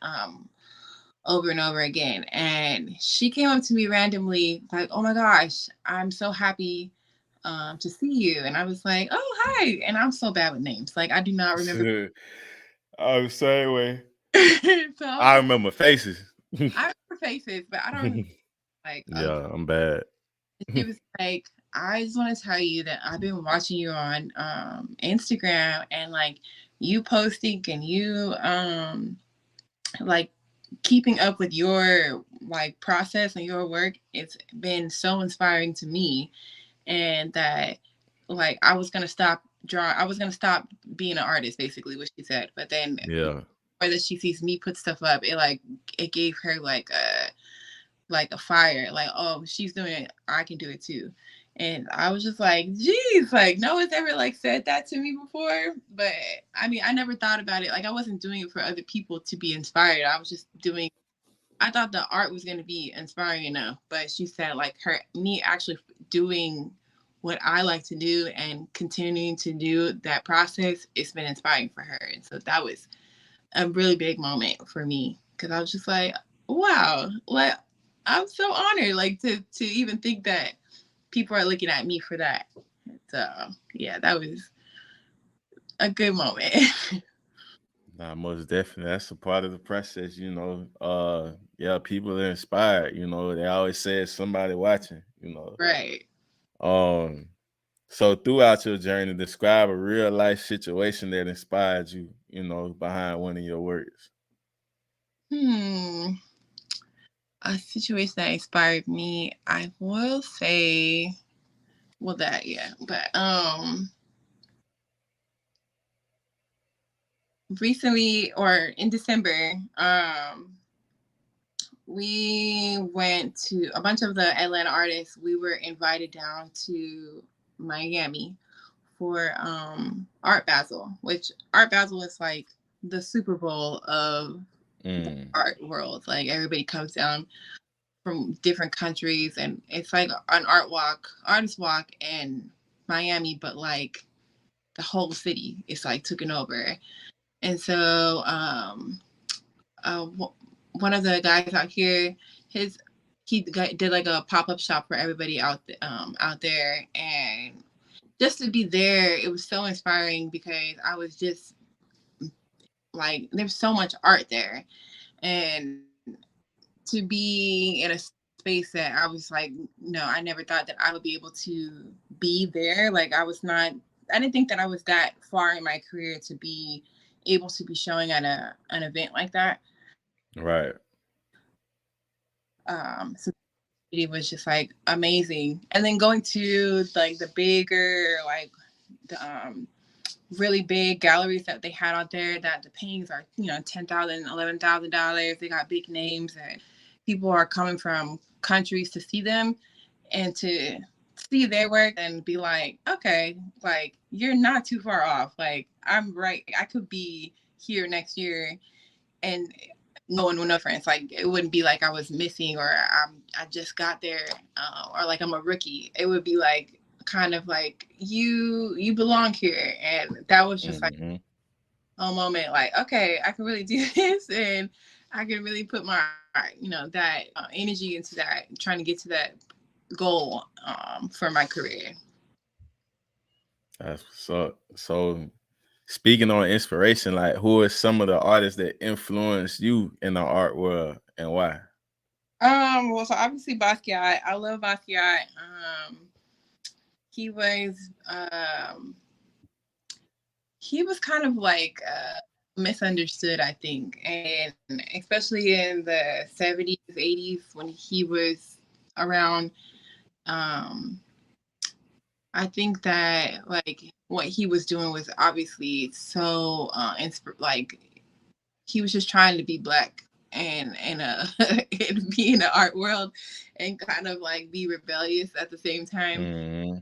over and over again. And she came up to me randomly, like, "Oh my gosh, I'm so happy to see you." And I was like, "Oh, hi." And I'm so bad with names. Like, I do not remember. I'm the same way. So I was I like, remember faces. I remember faces, but I don't remember. Like, okay. Yeah, I'm bad. She was like, "I just want to tell you that I've been watching you on Instagram, and like you posting and you like keeping up with your like process and your work. It's been so inspiring to me, and that like I was gonna stop being an artist, basically what she said. But then Yeah. or that she sees me put stuff up, it gave her like a fire, like, oh, she's doing it, I can do it too. And I was just like, geez, like no one's ever like said that to me before. But I mean, I never thought about it. Like, I wasn't doing it for other people to be inspired. I was just doing, I thought the art was going to be inspiring enough. But she said like me actually doing what I like to do and continuing to do that process, it's been inspiring for her. And so that was a really big moment for me, because I was just like, wow, like I'm so honored, like to even think that people are looking at me for that. So yeah, that was a good moment. Nah, most definitely. That's a part of the process, you know. Yeah, people are inspired, you know. They always say it's somebody watching, you know. Right. Um, so throughout your journey, describe a real life situation that inspired you, you know, behind one of your works. Hmm. A situation that inspired me, I will say, well, that, yeah, but recently, or in December, we went to a bunch of the Atlanta artists. We were invited down to Miami for Art Basel, which Art Basel is like the Super Bowl of the art world. Like, everybody comes down from different countries, and it's like an artist walk in Miami, but like the whole city is like taken over. And so uh, one of the guys out here, his he did like a pop-up shop for everybody out there. And just to be there, it was so inspiring, because I was just like, there's so much art there. And to be in a space that I was like, no, I never thought that I would be able to be there. Like, I didn't think that I was that far in my career to be able to be showing at an event like that. Right. So it was just like amazing. And then going to like the bigger, like the really big galleries that they had out there, that the paintings are, $10,000, $11,000. They got big names, and people are coming from countries to see them, and to see their work and be like, okay, like you're not too far off. Like, I'm right. I could be here next year and going with no friends. Like, it wouldn't be like I was missing, or I just got there, or like I'm a rookie. It would be like kind of like you belong here. And that was just like a moment, like, okay, I can really do this, and I can really put my that energy into that, trying to get to that goal for my career. That's what's up. So Speaking on inspiration, like who are some of the artists that influenced you in the art world and why? Well, so obviously Basquiat. I love Basquiat. He was he was kind of like misunderstood, I think, and especially in the 70s, 80s when he was around. Um, I think that like what he was doing was obviously so like he was just trying to be black and and be in the art world and kind of like be rebellious at the same time. Mm-hmm.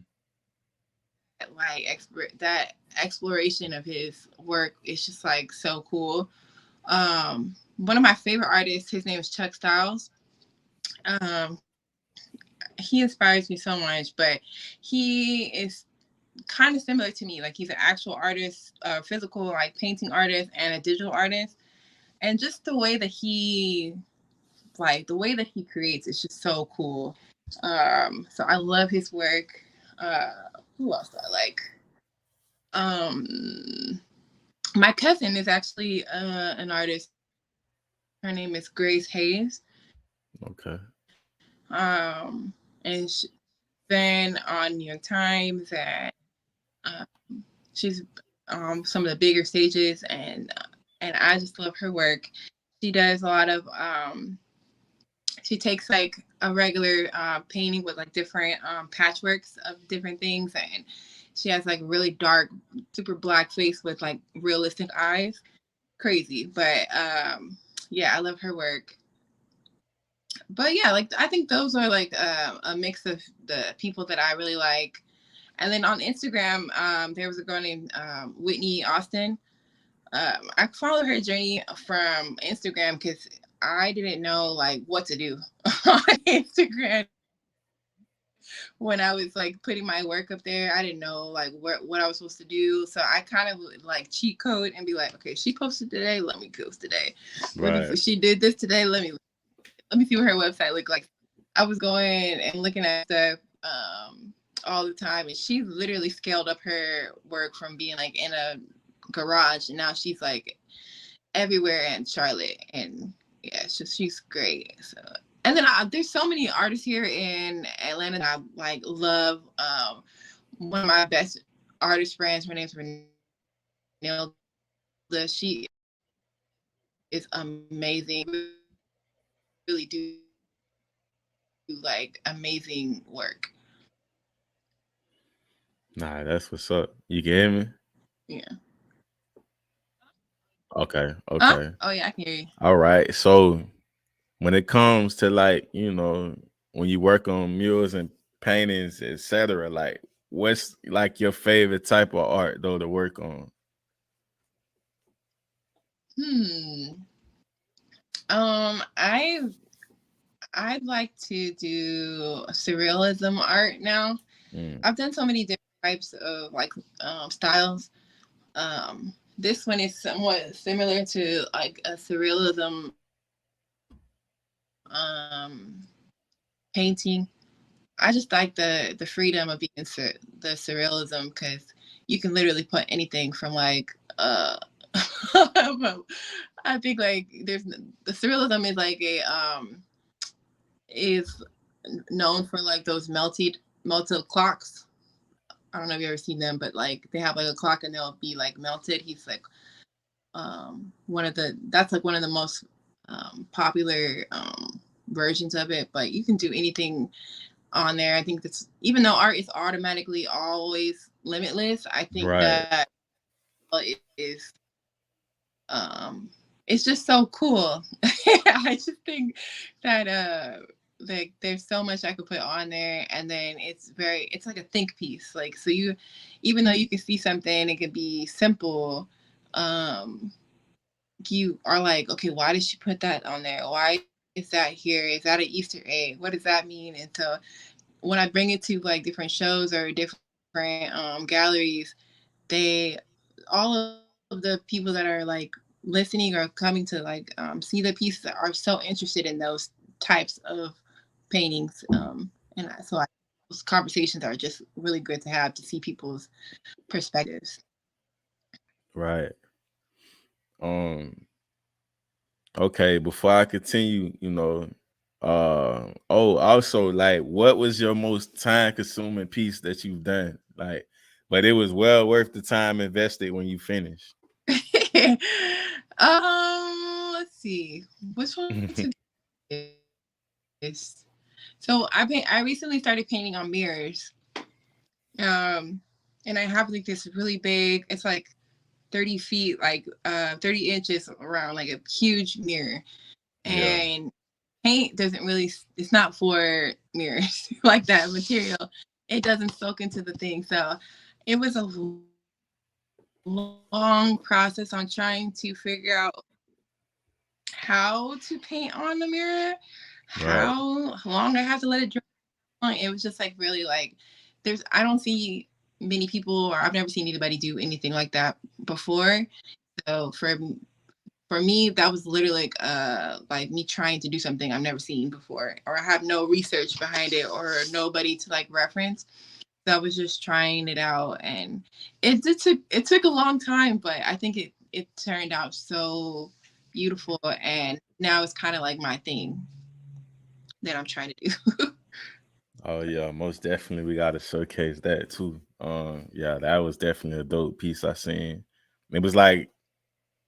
Like that exploration of his work is just like so cool. One of my favorite artists, his name is Chuck Styles. Um, he inspires me so much, but he is kind of similar to me. Like he's an actual artist, physical like painting artist and a digital artist. And just the way that he creates is just so cool. So I love his work. Who else do I like? My cousin is actually an artist. Her name is Grace Hayes. Okay. And she's been on New York Times, and she's some of the bigger stages, and I just love her work. She does a lot of she takes like a regular painting with like different patchworks of different things, and she has like really dark, super black face with like realistic eyes. Crazy, but yeah, I love her work. But yeah, like I think those are like a mix of the people that I really like. And then on Instagram, there was a girl named Whitney Austin. I followed her journey from Instagram because I didn't know like what to do on Instagram when I was like putting my work up there. I didn't know like what I was supposed to do, so I kind of like cheat code and be like, okay, she posted today, let me post today. Right. If she did this today, let me see what her website looked like. I was going and looking at stuff all the time, and she literally scaled up her work from being like in a garage, and now she's like everywhere in Charlotte. And yeah, it's just she's great. So, and then there's so many artists here in Atlanta that I like love. One of my best artist friends, her name's Renilda. She is amazing. Really do like amazing work. Nah, that's what's up. You can hear me? Yeah. Okay. Okay. Oh yeah, I can hear you. All right. So when it comes to like, when you work on murals and paintings, etc., like what's like your favorite type of art though to work on? I'd like to do surrealism art now. I've done so many different types of like styles. This one is somewhat similar to like a surrealism painting. I just like the freedom of being the surrealism because you can literally put anything from like I think like there's the surrealism is like a is known for like those melted clocks. I don't know if you've ever seen them, but like they have like a clock and they'll be like melted. He's like that's like one of the most popular versions of it. But you can do anything on there. I think that's, even though art is automatically always limitless, I think Right. that it is it's just so cool. I just think that like there's so much I could put on there, and then it's like a think piece. Like, so you, even though you can see something, it could be simple, you are like, okay, why did she put that on there? Why is that here? Is that an Easter egg? What does that mean? And so when I bring it to like different shows or different galleries, they, all of the people that are like listening or coming to like see the pieces are so interested in those types of paintings. And so those conversations are just really good to have, to see people's perspectives. Right. Um. Okay. Before I continue, also, like, what was your most time consuming piece that you've done? Like, but it was well worth the time invested when you finished. Let's see. Which one to this? So I recently started painting on mirrors. And I have like this really big, it's like 30 feet, like 30 inches around, like a huge mirror. Yeah. And paint doesn't really, it's not for mirrors like that material. It doesn't soak into the thing. So it was a long process on trying to figure out how to paint on the mirror, Right. how long I have to let it dry. It was just like really like I don't see many people, or I've never seen anybody do anything like that before. So for me, that was literally like me trying to do something I've never seen before, or I have no research behind it or nobody to like reference. So I was just trying it out, and it took a long time, but I think it turned out so beautiful, and now it's kind of like my thing that I'm trying to do. Oh yeah, most definitely we gotta showcase that too. Yeah, that was definitely a dope piece I seen. It was like,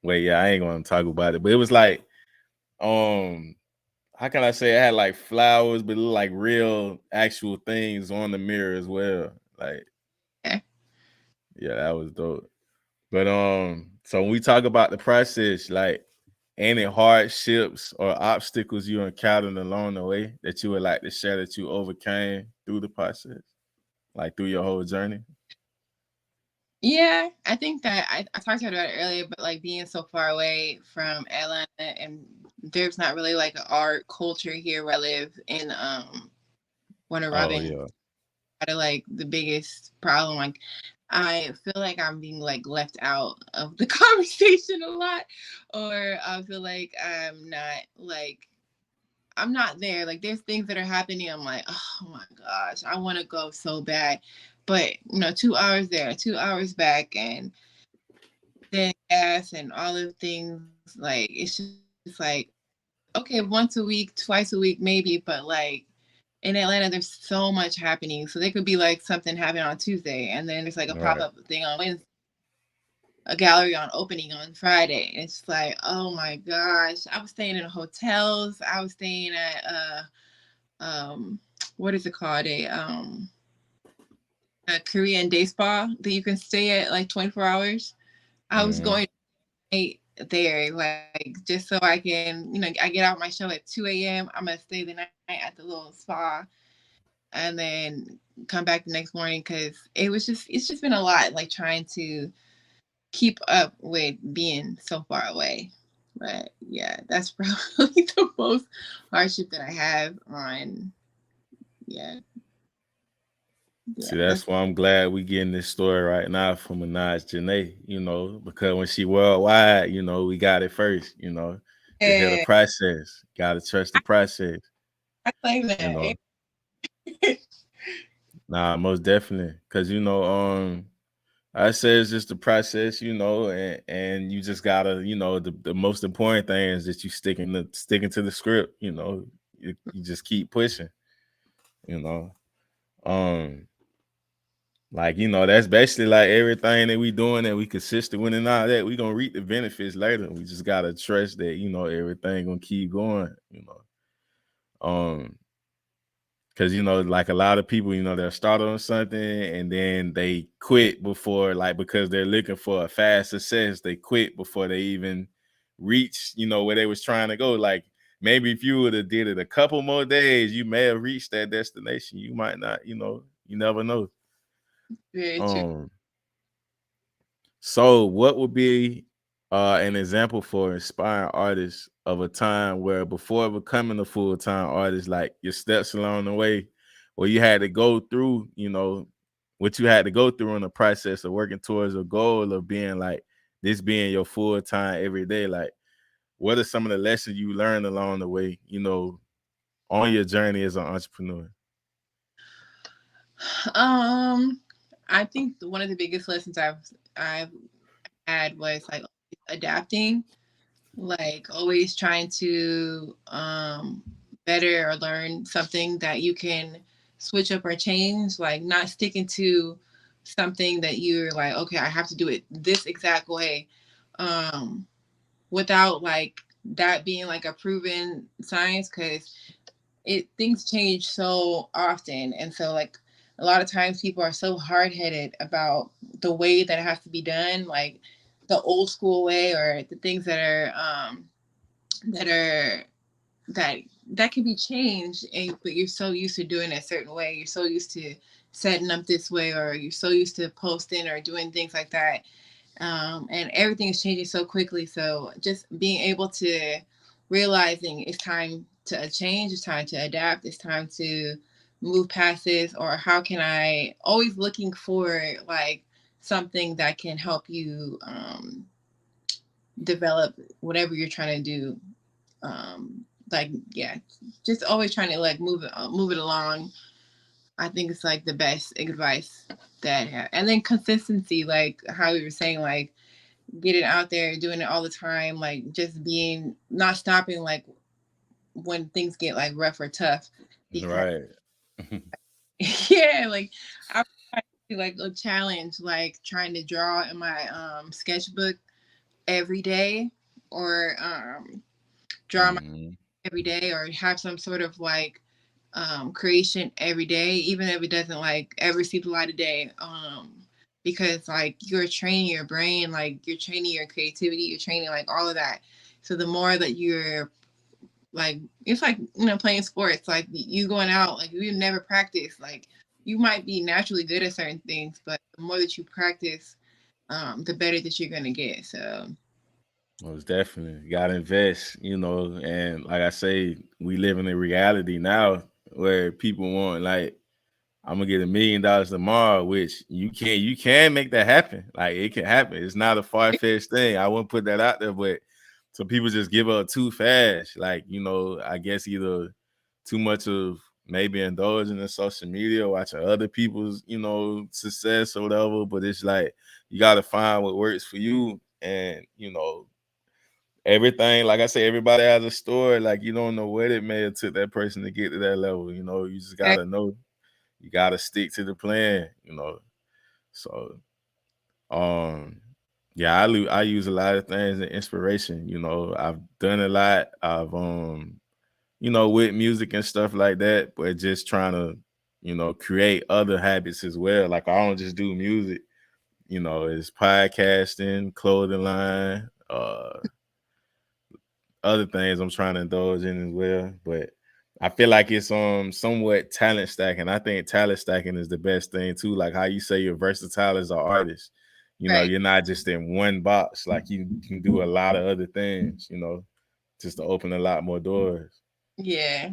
wait, yeah, I ain't gonna talk about it, but it was like, um, how can I say it had like flowers, but it looked like real actual things on the mirror as well. Like, Yeah. yeah, that was dope. But so when we talk about the process, like any hardships or obstacles you encountered along the way that you would like to share that you overcame through the process, like through your whole journey. Yeah, I think that I talked about it earlier, but like being so far away from Atlanta, and there's not really like an art culture here where I live in Warner Oh Robin. yeah. Kind of like the biggest problem. Like I feel like I'm being like left out of the conversation a lot, or I feel like I'm not there. Like there's things that are happening. I'm like, oh my gosh, I want to go so bad, but 2 hours there, 2 hours back, and then gas and all of things. Like it's like okay, once a week, twice a week, maybe, but like in Atlanta, there's so much happening. So there could be like something happening on Tuesday, and then there's like a pop Right. up thing on Wednesday, a gallery on opening on Friday. It's like, oh my gosh, I was staying in hotels. I was staying at what is it called, a Korean day spa that you can stay at like 24 hours. I was Mm-hmm. going there like just so I can, I get out my show at 2 a.m. I'm gonna stay the night at the little spa and then come back the next morning because it's just been a lot, like trying to keep up with being so far away. But yeah, that's probably the most hardship that I have on. Yeah, See, yeah, that's that's why I'm glad we getting this story right now from Eanaj Janae, because when she worldwide, we got it first, to hear the yeah. process. Gotta trust the process, I claim you that. know. Nah, most definitely. Cause I say it's just the process, and you just gotta, the most important thing is that you sticking to the script, you just keep pushing, you know. Um, like, that's basically like everything that we doing that we consistent with and all that, we gonna reap the benefits later. We just gotta trust that, everything gonna keep going. Um, because like a lot of people, they'll start on something and then they quit before, like, because they're looking for a fast success, they quit before they even reach, where they was trying to go. Like maybe if you would have did it a couple more days, you may have reached that destination. You might not, you never know. Very true. Um, so what would be an example for inspiring artists of a time where before becoming a full-time artist, like your steps along the way, where you had to go through, what you had to go through in the process of working towards a goal of being like this being your full-time every day? Like, what are some of the lessons you learned along the way, on your journey as an entrepreneur? Um, I think one of the biggest lessons I've had was like adapting, like always trying to better or learn something that you can switch up or change, like not sticking to something that you're like, okay, I have to do it this exact way, without like that being like a proven science, because things change so often. And so like a lot of times people are so hard-headed about the way that it has to be done, like the old school way, or the things that that are that that can be changed, but you're so used to doing it a certain way, you're so used to setting up this way, or you're so used to posting or doing things like that, and everything is changing so quickly. So just being able to realizing it's time to change, it's time to adapt, it's time to move past this, or how can I always looking for like something that can help you develop whatever you're trying to do. Like yeah, just always trying to like move it along. I think it's like the best advice and then consistency, like how we were saying, like getting out there, doing it all the time, like just being not stopping, like when things get like rough or tough. Because Right. yeah, like I like a challenge, like trying to draw in my sketchbook every day, or draw my Mhm. every day, or have some sort of like creation every day, even if it doesn't like ever see the light of day. Because like you're training your brain, like you're training your creativity, you're training like all of that. So the more that you're like, it's like, playing sports, like you going out, like you never practice, like you might be naturally good at certain things, but the more that you practice, the better that you're gonna get. So Most definitely. You gotta invest, and like I say, we live in a reality now where people want like I'm gonna get $1 million tomorrow, which you can make that happen. Like it can happen. It's not a far-fetched thing. I wouldn't put that out there, but some people just give up too fast. Like, I guess either too much of maybe indulging in social media, watching other people's, success or whatever. But it's like you gotta find what works for you. And everything, like I say, everybody has a story. Like you don't know what it may have took that person to get to that level. You just gotta know. You gotta stick to the plan. So, yeah, I use a lot of things as inspiration. I've done a lot. I've with music and stuff like that, but just trying to, create other habits as well. Like I don't just do music. It's podcasting, clothing line, other things I'm trying to indulge in as well. But I feel like it's somewhat talent stacking. I think talent stacking is the best thing too. Like how you say you're versatile as an artist. right, You're not just in one box. Like you can do a lot of other things, just to open a lot more doors. yeah.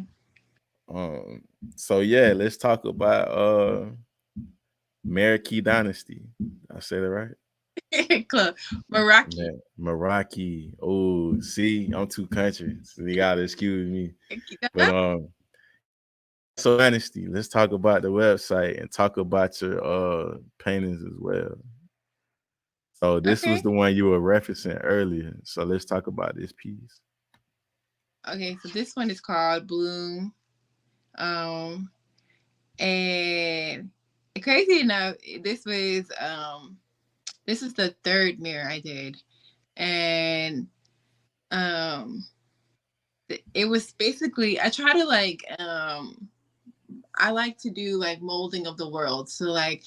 Um so yeah, let's talk about Meraki Dynasty. I said it right? Club Meraki. Yeah, Meraki. Oh, see, I'm too country. So you gotta excuse me. But so Dynasty, let's talk about the website and talk about your paintings as well. So this was Okay. the one you were referencing earlier. So let's talk about this piece. Okay, so this one is called Bloom. Um and crazy enough, this is the third mirror I did. And um it was basically, I try to like I like to do like molding of the world. So like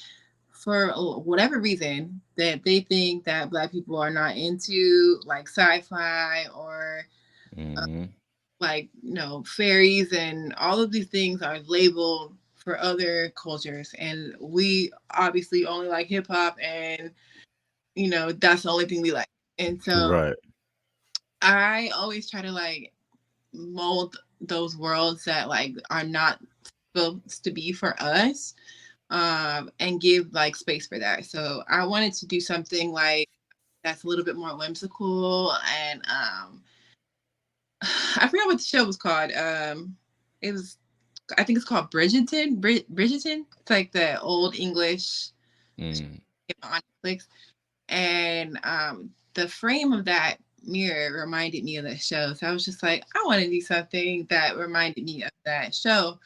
for whatever reason that they think that Black people are not into like sci-fi, or Mm-hmm. like fairies, and all of these things are labeled for other cultures, and we obviously only like hip-hop, and that's the only thing we like. And so Right. I always try to like mold those worlds that like are not supposed to be for us, and give like space for that. So I wanted to do something like that's a little bit more whimsical, and I forgot what the show was called. It was, I think it's called Bridgerton. Bridgerton. It's like the old English Mm. on Netflix. and the frame of that mirror reminded me of that show. So I was just like, I want to do something that reminded me of that show,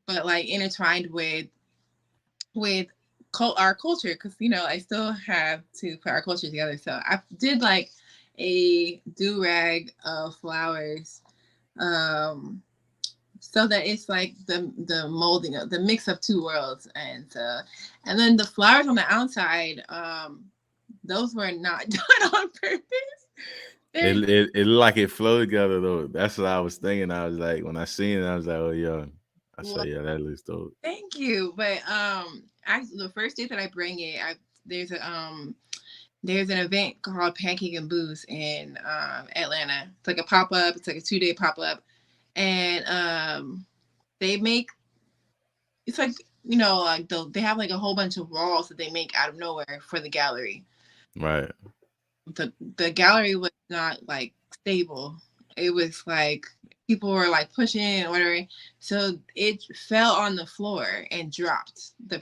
but like intertwined with our culture, because I still have to put our culture together. So I did like a do-rag of flowers, so that it's like the molding of the mix of two worlds, and then the flowers on the outside, those were not done on purpose. It looked like it flowed together though. That's what I was thinking. I was like, when I seen it, I was like, oh yeah. I said, yeah, that looks dope. Thank you. But the first day that I bring it, there's an event called Pancake and Booze in Atlanta. It's like a pop-up. It's like a 2-day pop-up, and they make, it's like like they have like a whole bunch of walls that they make out of nowhere for the gallery. Right. The gallery was not like stable. It was like people were like pushing or whatever, so it fell on the floor and dropped the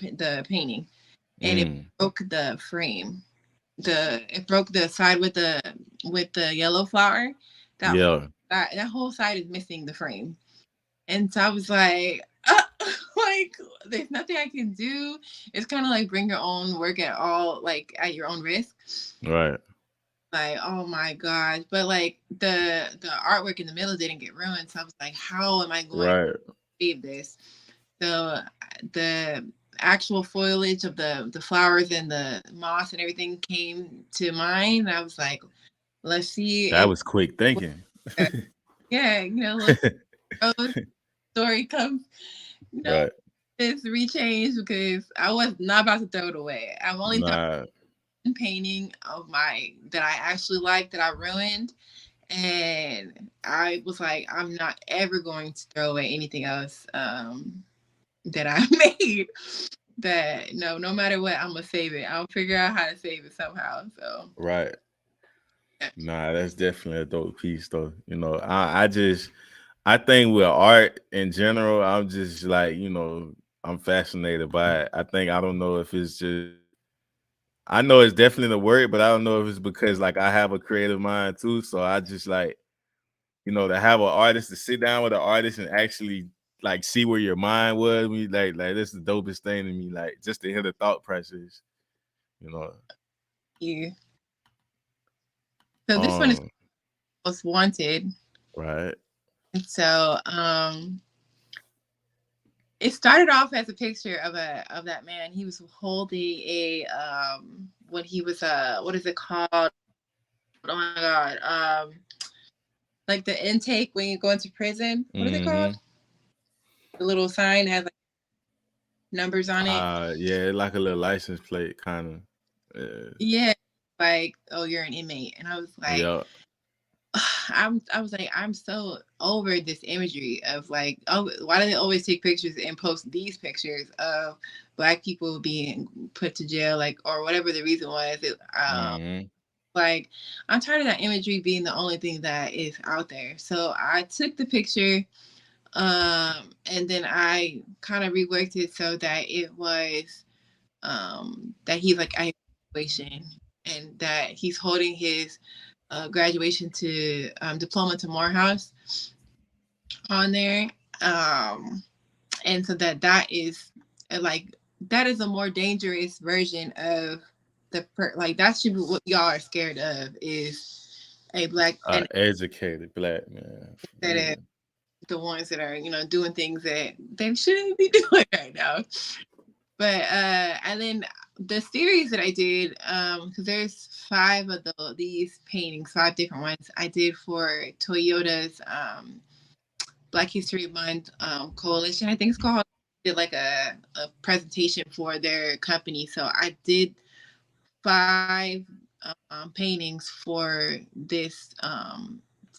painting, and it broke the frame. It broke the side with the yellow flower. That whole side is missing the frame, and so I was like, like there's nothing I can do. It's kind of like bring your own work at your own risk. Right. Like, oh my gosh. But like the artwork in the middle didn't get ruined. So I was like, how am I going to save this? So the actual foliage of the flowers and the moss and everything came to mind. I was like, let's see. That was quick thinking. Yeah, story comes, right. It's rechanged, because I was not about to throw it away. I'm only painting of that I actually liked that I ruined, and I was like, I'm not ever going to throw away anything else that I made. That no matter what, I'm gonna save it. I'll figure out how to save it somehow. So right. Nah, that's definitely a dope piece though. I think with art in general, I'm just like, I'm fascinated by it. I don't know if it's just, I know it's definitely the work, but I don't know if it's because like I have a creative mind too. So I just like, to have an artist, to sit down with an artist and actually like see where your mind was. Like that's the dopest thing to me. Like just to hear the thought process, Yeah. So this one is Most Wanted. Right. And so it started off as a picture of that man. He was holding a when he was what is it called? Oh my god. Like the intake when you go into prison. What is it called? The little sign has like numbers on it. Yeah, like a little license plate kind of. Yeah. Like, oh, you're an inmate. And I was like, yeah. I was like, I'm so over this imagery of like, oh, why do they always take pictures and post these pictures of Black people being put to jail, like, or whatever the reason was. Like, I'm tired of that imagery being the only thing that is out there. So I took the picture, and then I kind of reworked it so that it was that he's like at graduation, and that he's holding his graduation to diploma to Morehouse on there, and so that is like that is a more dangerous version of like that should be what y'all are scared of, is a Black educated Black man that the ones that are doing things that they shouldn't be doing right now. But and then the series that I did, because there's 5 of these paintings, 5 different ones I did for Toyota's Black History Month coalition, I think it's called. Did like a presentation for their company, so I did 5 paintings for this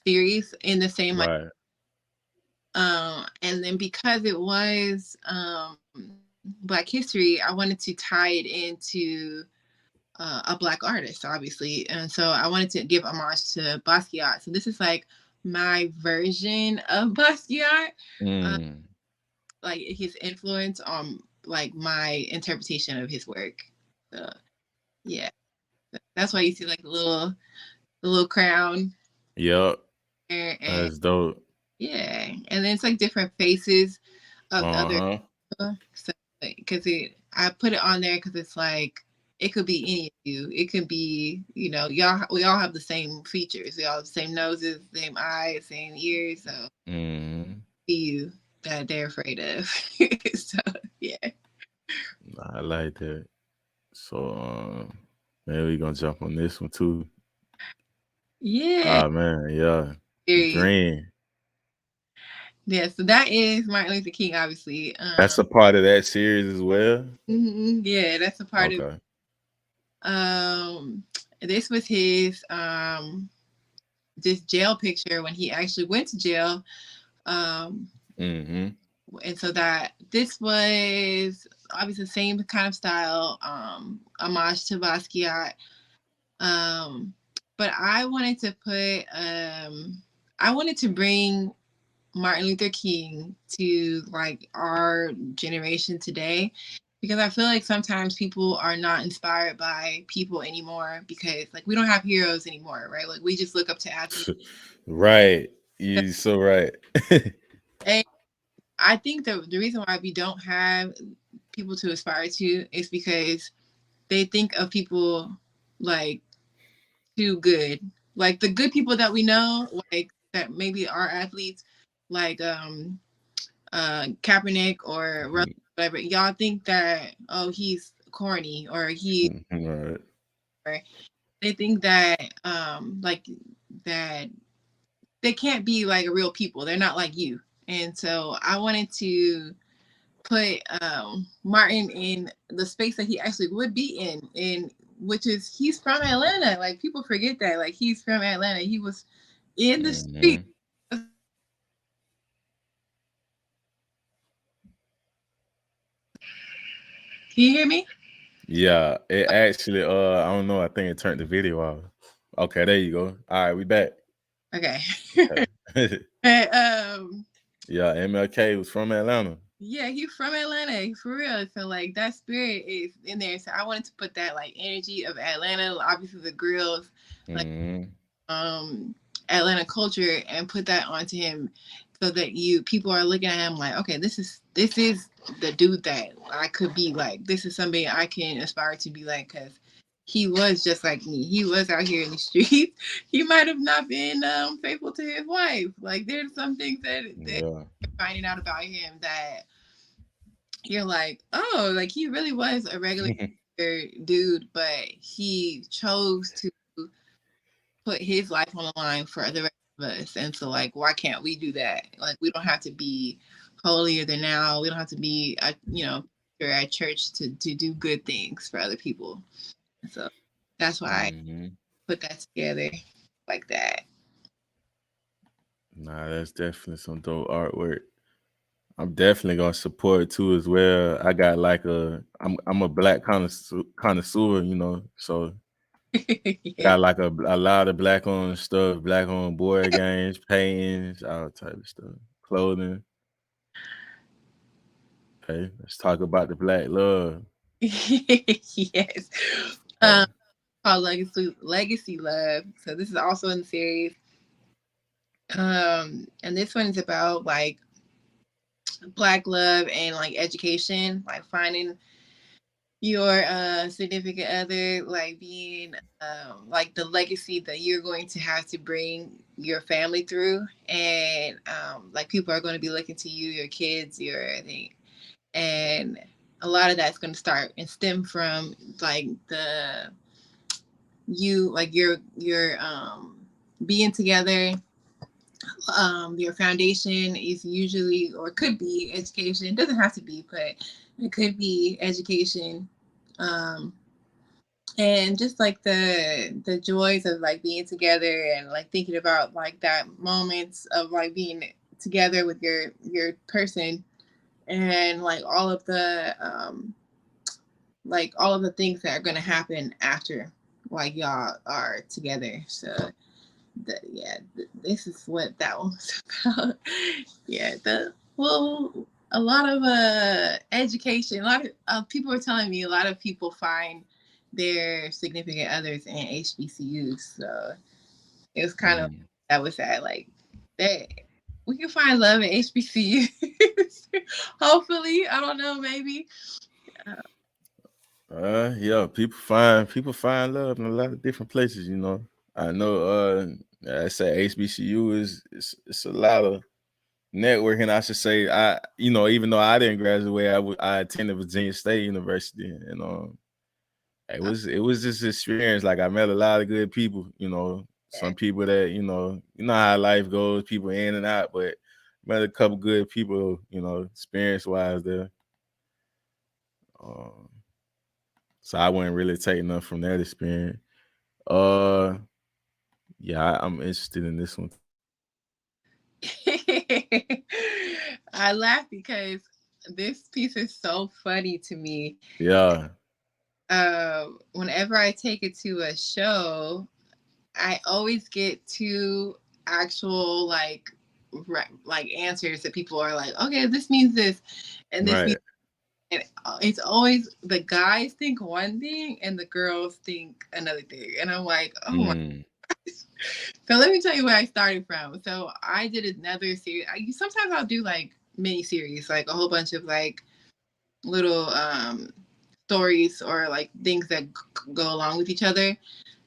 series in the same right. And then because it was Black history, I wanted to tie it into a Black artist, obviously, and so I wanted to give homage to Basquiat. So this is like my version of Basquiat, like his influence on like my interpretation of his work. So yeah. That's why you see like the little crown. Yep. And That's dope. yeah, and then it's like different faces of other Uh-huh. people. So because I put it on there because it's like it could be any of you. It could be, you know, we all have the same features. We all have the same noses, same eyes, same ears. So be you that they're afraid of. So yeah. I like that. So maybe we gonna jump on this one too. Yeah. Oh man, yeah. Period. Dream. Yeah, so that is Martin Luther King, obviously. That's a part of that series as well. Yeah, that's a part of. Okay. This was his this jail picture when he actually went to jail. And so that this was obviously the same kind of style, homage to Basquiat. But I wanted to put I wanted to bring Martin Luther King to like our generation today, because I feel like sometimes people are not inspired by people anymore because like we don't have heroes anymore, right? Like we just look up to athletes. Right. You're so right. And I think the reason why we don't have people to aspire to is because they think of people like too good. Like the good people that we know, like that maybe are athletes, like Kaepernick or whatever. Y'all think that he's corny or Right. or they think that like that they can't be like real people. They're not like you. And so I wanted to put Martin in the space that he actually would be in which is he's from Atlanta. Like people forget that. Like he's from Atlanta. He was in the street. Can you hear me? Yeah, it actually I don't know, I think it turned the video off. Okay, there you go. All right, we back. Okay. Yeah, MLK was from Atlanta. Yeah, he's from Atlanta, for real. So like that spirit is in there. So I wanted to put that like energy of Atlanta, obviously the grills, like Atlanta culture, and put that onto him so that people are looking at him like, okay, this is the dude that I could be like. This is somebody I can aspire to be like, because he was just like me. He was out here in the streets. He might have not been faithful to his wife. Like there's some things that you're finding out about him that you're like, oh, like he really was a regular dude, but he chose to put his life on the line for the rest of us. And so like, why can't we do that? Like we don't have to be holier than now. We don't have to be at church to do good things for other people. So that's why I put that together like that. Nah, that's definitely some dope artwork. I'm definitely gonna support too as well. I got like I'm a black connoisseur, you know, so got like a lot of black owned stuff, black owned board games, paintings, all type of stuff, clothing. Okay, let's talk about the black love. Yes. Called Legacy Love. So this is also in the series. And this one is about like black love and like education, like finding your significant other, like being like the legacy that you're going to have to bring your family through, and like people are going to be looking to you, your kids, and a lot of that's going to start and stem from like your being together. Your foundation is usually, or could be, education. It doesn't have to be, but it could be education. And just like the joys of like being together and like thinking about like that moments of like being together with your person, and like all of the things that are going to happen after like y'all are together. So this is what that one was about. Yeah, a lot of education. A lot of people are telling me a lot of people find their significant others in HBCUs. So it was kind of Mm. that was sad. Like that we can find love in HBCUs. Hopefully, I don't know, maybe. Yeah, people find love in a lot of different places, you know. I know I say HBCU is it's a lot of networking, I should say. Even though I didn't graduate, I attended Virginia State University, and it was just experience. Like I met a lot of good people, you know. Some people that you know how life goes, people in and out, but met a couple good people, you know, experience wise there. Um, so I wouldn't really take nothing from that experience. Uh, yeah, I'm interested in this one. I laugh because this piece is so funny to me. Yeah, Whenever I take it to a show, I always get two actual like answers that people are like, okay, this means this, and this means. right. And it's always the guys think one thing and the girls think another thing, and I'm like, oh my. Mm, So let me tell you where I started from. So I did another series. Sometimes I'll do like mini series, like a whole bunch of like little stories or like things that go along with each other.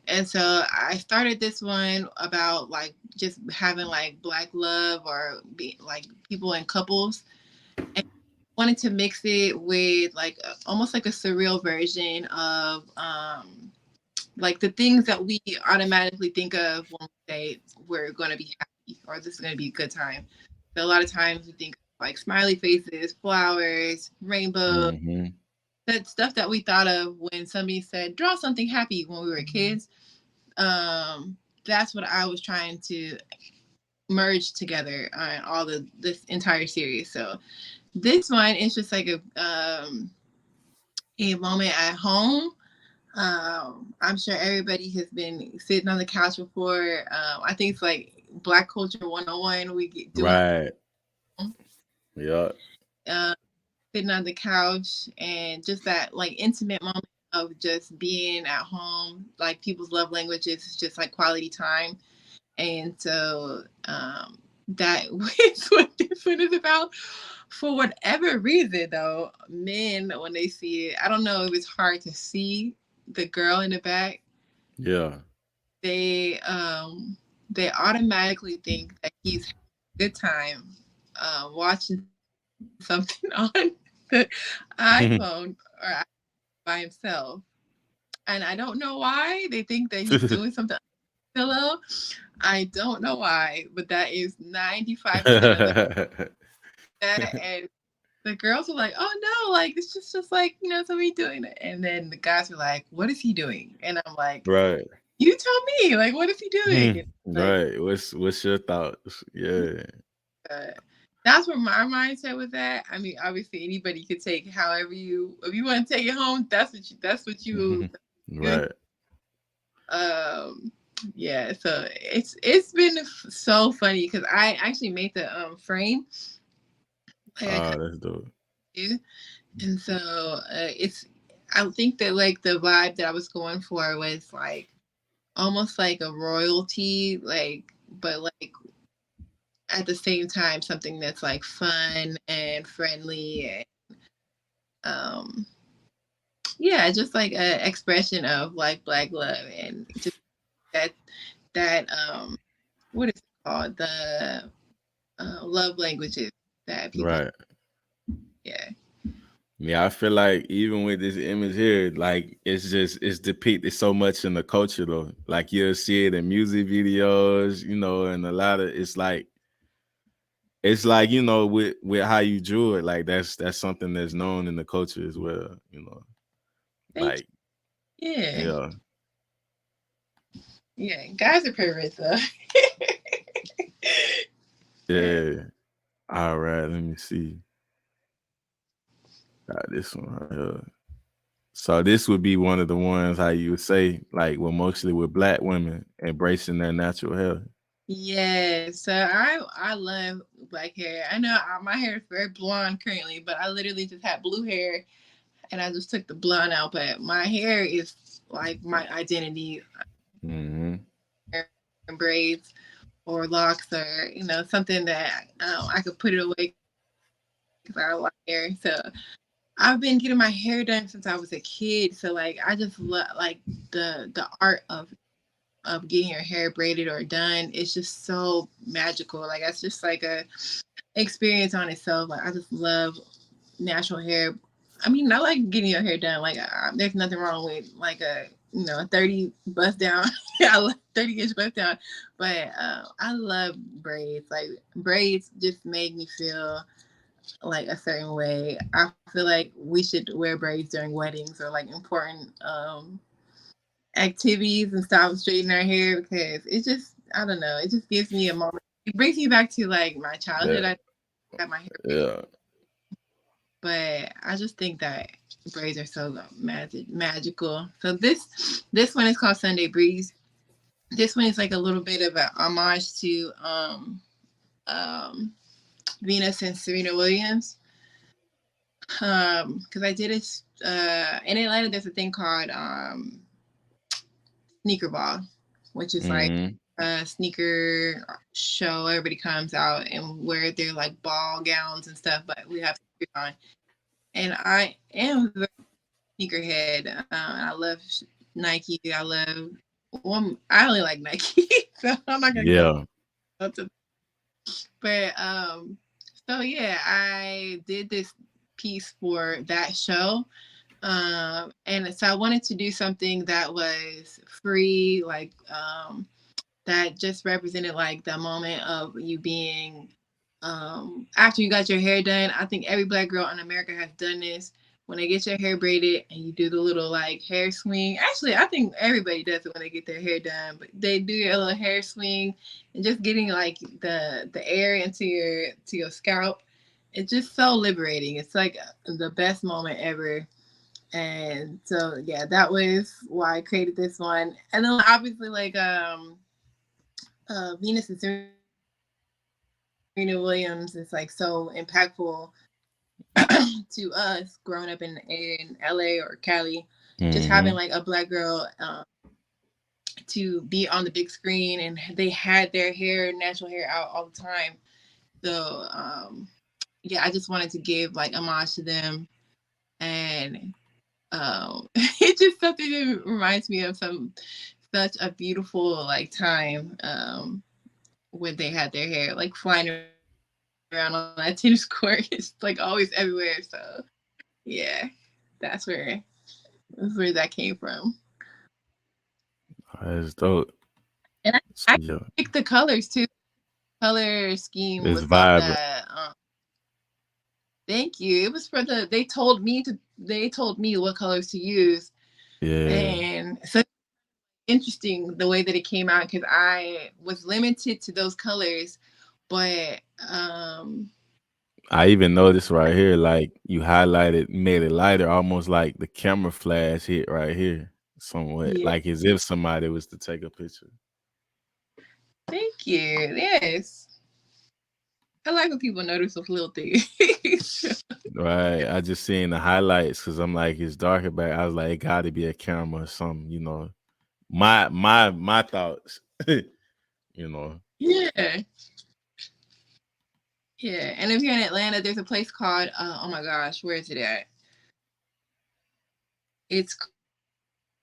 And so I started this one about like just having like Black love or be like people in couples, and wanted to mix it with like almost like a surreal version of like the things that we automatically think of when we say we're going to be happy or this is going to be a good time. So a lot of times we think of like smiley faces, flowers, rainbow, mm-hmm. that stuff that we thought of when somebody said draw something happy when we were kids. That's what I was trying to merge together on this entire series. So this one is just like a moment at home. I'm sure everybody has been sitting on the couch before. I think it's like Black Culture 101. We get doing Right. Yeah. uh, sitting on the couch and just that like intimate moment of just being at home. Like people's love languages is just like quality time. And so that is what this one is about. For whatever reason, though, men, when they see it, I don't know if it's hard to see the girl in the back. Yeah. They automatically think that he's having a good time watching something on the iPhone or by himself. And I don't know why they think that he's doing something on the pillow. I don't know why, but that is 95% of that. And the girls were like, "Oh no, like it's just like somebody doing it." And then the guys were like, "What is he doing?" And I'm like, Right. "You tell me, like, what is he doing?" And like, Right. What's your thoughts? Yeah. uh, that's where my mindset was at. I mean, obviously anybody could take however if you want to take it home. That's what you. Right. Yeah. So it's been so funny because I actually made the frame. Like I kind Oh, that's dope. of do. And so I think that like the vibe that I was going for was like almost like a royalty, like, but like at the same time, something that's like fun and friendly. And, yeah, just like an expression of like Black love and just that what is it called? The love languages that people, Right. yeah. Yeah, I feel like even with this image here, like it's depicted so much in the culture though. Like you'll see it in music videos, you know, and a lot of it's like with how you drew it, like that's something that's known in the culture as well, you know. Thank Like you. Yeah. yeah, Yeah. Guys are perverts though. Yeah. yeah. All right, let me see. Got this one right here. So this would be one of the ones how you would say, like, well, mostly with Black women embracing their natural hair. Yeah, so I love Black hair. I know my hair is very blonde currently, but I literally just had blue hair and I just took the blonde out. But my hair is like my identity Mm-hmm. in braids or locks or something that I could put it away because I like hair. So I've been getting my hair done since I was a kid. So like I just love like the art of getting your hair braided or done. It's just so magical. Like that's just like a experience on itself. Like I just love natural hair. I mean, I like getting your hair done. Like there's nothing wrong with like a 30 bust down. I love 30-inch bust down, but I love braids. Like braids just make me feel like a certain way. I feel like we should wear braids during weddings or like important activities and stop straightening our hair because it just I don't know. It just gives me a moment. It brings me back to like my childhood. Yeah. I had my hair. Yeah. But I just think that braids are so magical. So this one is called Sunday Breeze. This one is like a little bit of an homage to Venus and Serena Williams. Because I did it in Atlanta. There's a thing called Sneaker Ball, which is like a sneaker show. Everybody comes out and wear their like ball gowns and stuff, but we have sneakers on. And I am a sneakerhead. I love Nike. I only like Nike, so I'm not gonna go to. But so yeah, I did this piece for that show. And so I wanted to do something that was free, like that just represented like the moment of you being after you got your hair done. I think every Black girl in America has done this. When they get your hair braided and you do the little like hair swing. Actually, I think everybody does it when they get their hair done, but they do your little hair swing and just getting like the air into your scalp. It's just so liberating. It's like the best moment ever. And so yeah, that was why I created this one. And then obviously like Venus and Serena Williams is like so impactful to us growing up in LA or Cali. Just having like a Black girl to be on the big screen, and they had their hair, natural hair, out all the time. So yeah, I just wanted to give like homage to them. And it's just something that reminds me of such a beautiful like time when they had their hair like flying around on that tennis court. It's like always everywhere. So yeah, that's where that came from. That's dope. And I picked the colors too. Color scheme it's was vibrant. that. Thank you. It was for they told me what colors to use. Yeah. And so interesting the way that it came out because I was limited to those colors, but I even noticed right here, like you highlighted, made it lighter, almost like the camera flash hit right here, somewhat, like as if somebody was to take a picture. Thank you. Yes. I like when people notice those little things. Right. I just seen the highlights because I'm like, it's darker back. I was like, it got to be a camera or something, you know. My thoughts, you know. Yeah. Yeah. And if you're in Atlanta, there's a place called, oh my gosh, where is it at? It's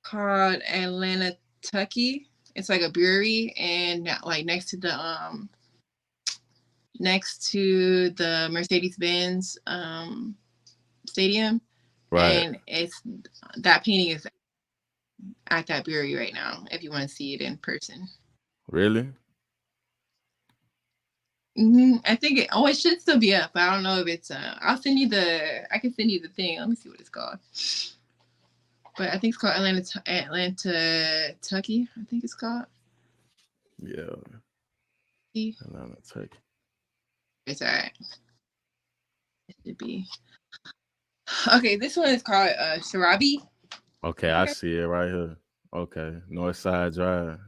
called Atlanta Tucky. It's like a brewery, and like next to the Mercedes-Benz stadium. Right. And it's that painting is at that brewery right now if you want to see it in person. Really? I think it should still be up. I don't know if it's I can send you the thing. Let me see what it's called. But I think it's called Atlanta Tucky, I think it's called. Yeah. Atlanta Tucky. It's alright. It should be. Okay, this one is called Sarabi. Okay, I see it right here. Okay, Northside Drive.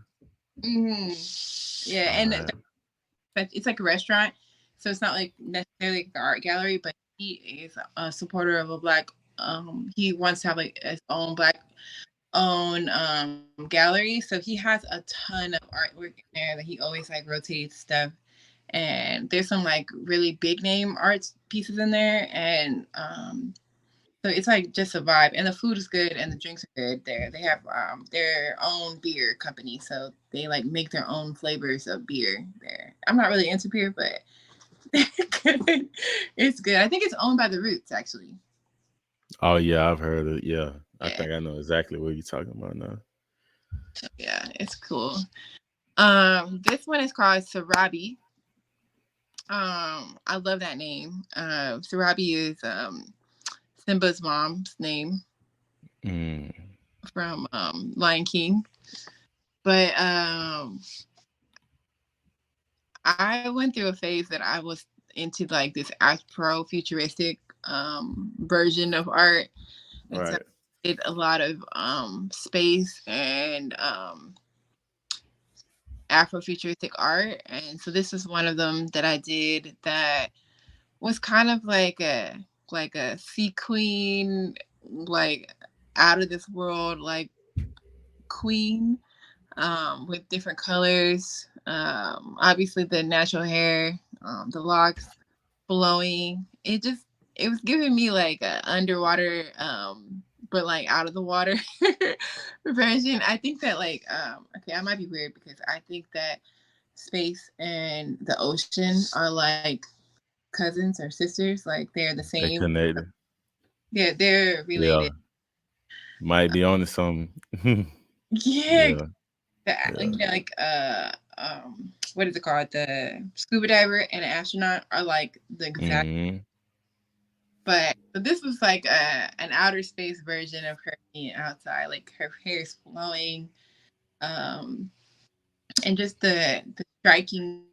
Yeah, and it's like a restaurant, so it's not like necessarily an art gallery, but he is a supporter of a Black. He wants to have like his own Black own gallery, so he has a ton of artwork in there that he always like rotates stuff. And there's some like really big name art pieces in there, and so it's like just a vibe. And the food is good, and the drinks are good there. They have their own beer company, so they like make their own flavors of beer there. I'm not really into beer, but it's good. I think it's owned by the Roots, actually. Oh yeah, I've heard it. Yeah, I Yeah, think I know exactly what you're talking about now. so yeah, it's cool. This one is called Sarabi. I love that name. Sarabi is Simba's mom's name Mm, from Lion King. But I went through a phase that I was into like this Afro futuristic version of art. And so right. I did a lot of space and Afrofuturistic art. And so this is one of them that I did that was kind of like a sea queen, like out of this world, like queen, with different colors. Obviously the natural hair, the locks flowing. It was giving me like a underwater, but like out of the water version. I think that like okay, I might be weird because I think that space and the ocean are like cousins or sisters, like they're the They same. connected. Yeah, they're Yeah, related. might be on to something. Yeah, Yeah, yeah. you know, like what is it called? The scuba diver and an astronaut are like the exact. Hmm. But this was like an outer space version of her being outside. Like her hair is flowing, um, and just the striking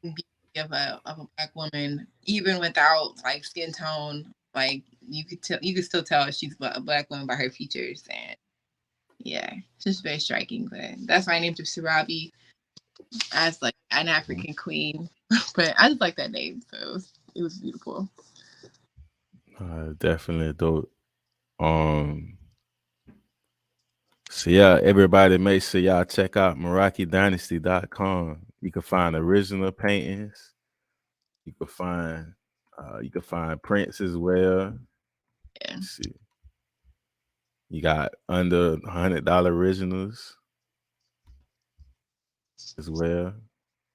beauty of a black woman, even without like skin tone. Like you could still tell she's a black woman by her features, and yeah, it's just very striking. But that's why I named her Sarabi as like an African queen. But I just like that name, so it was beautiful. Definitely dope. Um, so yeah, everybody make sure y'all check out MerakiDynasty.com. You can find original paintings. You can find prints as well. Yeah. Let's see. You got under $100 originals as well.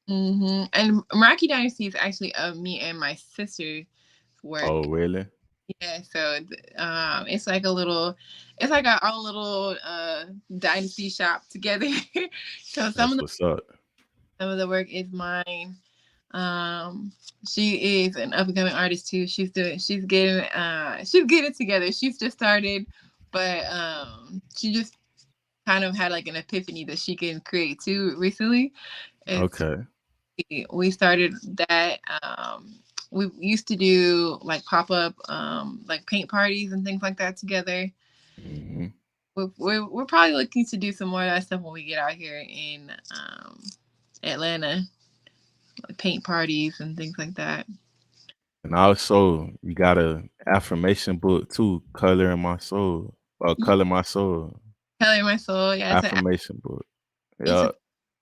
And Meraki Dynasty is actually of me and my sister's work. Oh, really? Yeah, so it's like a little, it's like our own little dynasty shop together. So That's what's up. some of the work is mine. She is an up and coming artist too. She's getting it together. She's just started, but she just kind of had like an epiphany that she can create too recently. It's Okay. we started that. We used to do like pop up like paint parties and things like that together. Hmm. We're probably looking to do some more of that stuff when we get out here in Atlanta, like paint parties and things like that. And also, you got a affirmation book too, Color in My Soul. Or Color My Soul. Color My Soul, yeah, Affirmation book. it's Yeah. a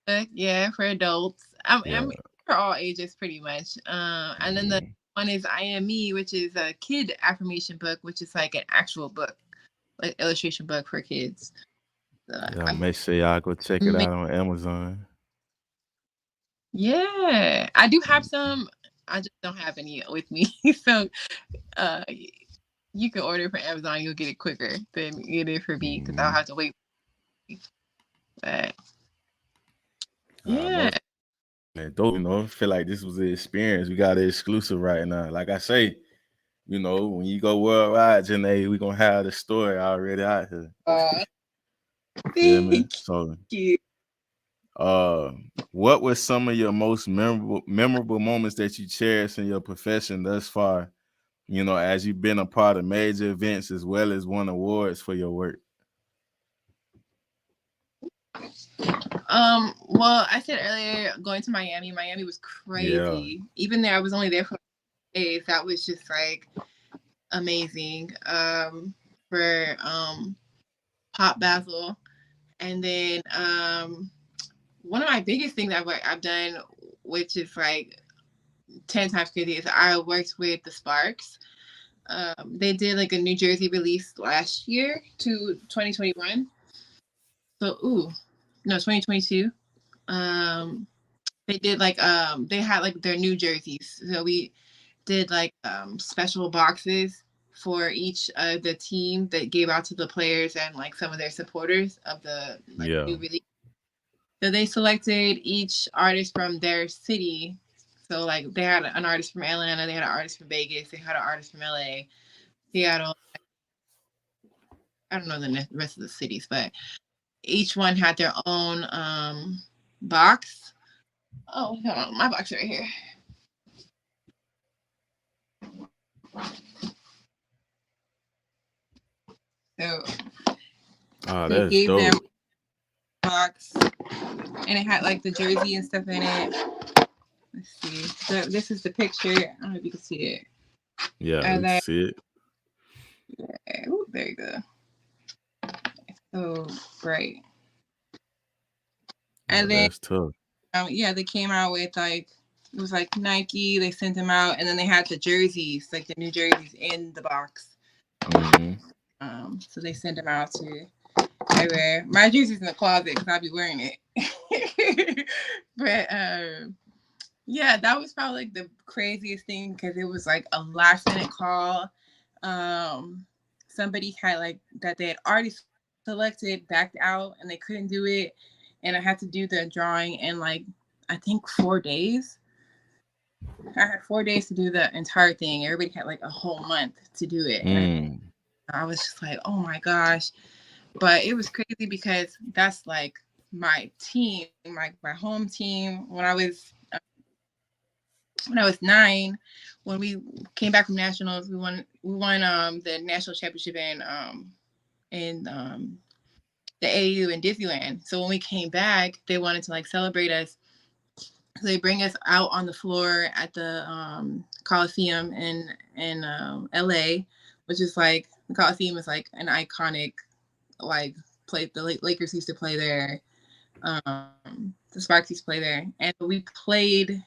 book, yeah, for adults. Yeah. I'm for all ages pretty much. And then the one is I Am Me, which is a kid affirmation book, which is like an actual book, like illustration book for kids. So Yeah, make sure y'all go check it out on Amazon. yeah, I do have some. I just don't have any with me. So you can order from Amazon. You'll get it quicker than get it for me because I'll have to wait. But yeah. Dope, you know, I feel like this was the experience. We got it exclusive right now. Like I say, you know, when you go worldwide, Janae, we gonna have the story already out here. Feel me? So, you. what were some of your most memorable moments that you cherish in your profession thus far? You know, as you've been a part of major events as well as won awards for your work. Well, I said earlier going to Miami. Miami was crazy. Yeah. Even there, I was only there for days. That was just like amazing. For Pop Basil. And then one of my biggest things I've done, which is like 10 times crazy, is I worked with the Sparks. They did like a New Jersey release last year to 2021. So, 2022. They did like they had like their new jerseys. So we did like special boxes for each of the team that gave out to the players and like some of their supporters of the like new release. So they selected each artist from their city. So like they had an artist from Atlanta, they had an artist from Vegas, they had an artist from LA, Seattle. I don't know the rest of the cities, but each one had their own box. Oh, hold on, my box right here. So they that's gave dope. them a box, and it had like the jersey and stuff in it. Let's see. So this is the picture. I don't know if you can see it. Yeah, and we then, see it. Yeah, ooh, there you go. It's so bright. And then That's tough. They came out with like, it was like Nike. They sent them out, and then they had the jerseys, like the new jerseys in the box. So they sent them out to everywhere. My jersey's in the closet because I'll be wearing it. But yeah, that was probably like the craziest thing because it was like a last minute call. Somebody had like that they had already selected, backed out, and they couldn't do it, and I had to do the drawing in like I think 4 days. I had 4 days to do the entire thing. Everybody had like a whole month to do it. And I was just like, oh my gosh. But it was crazy because that's like my team, my home team. When I was 9, when we came back from nationals, we won the national championship in the AU in Disneyland. So when we came back, they wanted to like celebrate us. So they bring us out on the floor at the Coliseum in LA, which is like the Coliseum is like an iconic like place. The Lakers used to play there. The Sparks used to play there, and we played.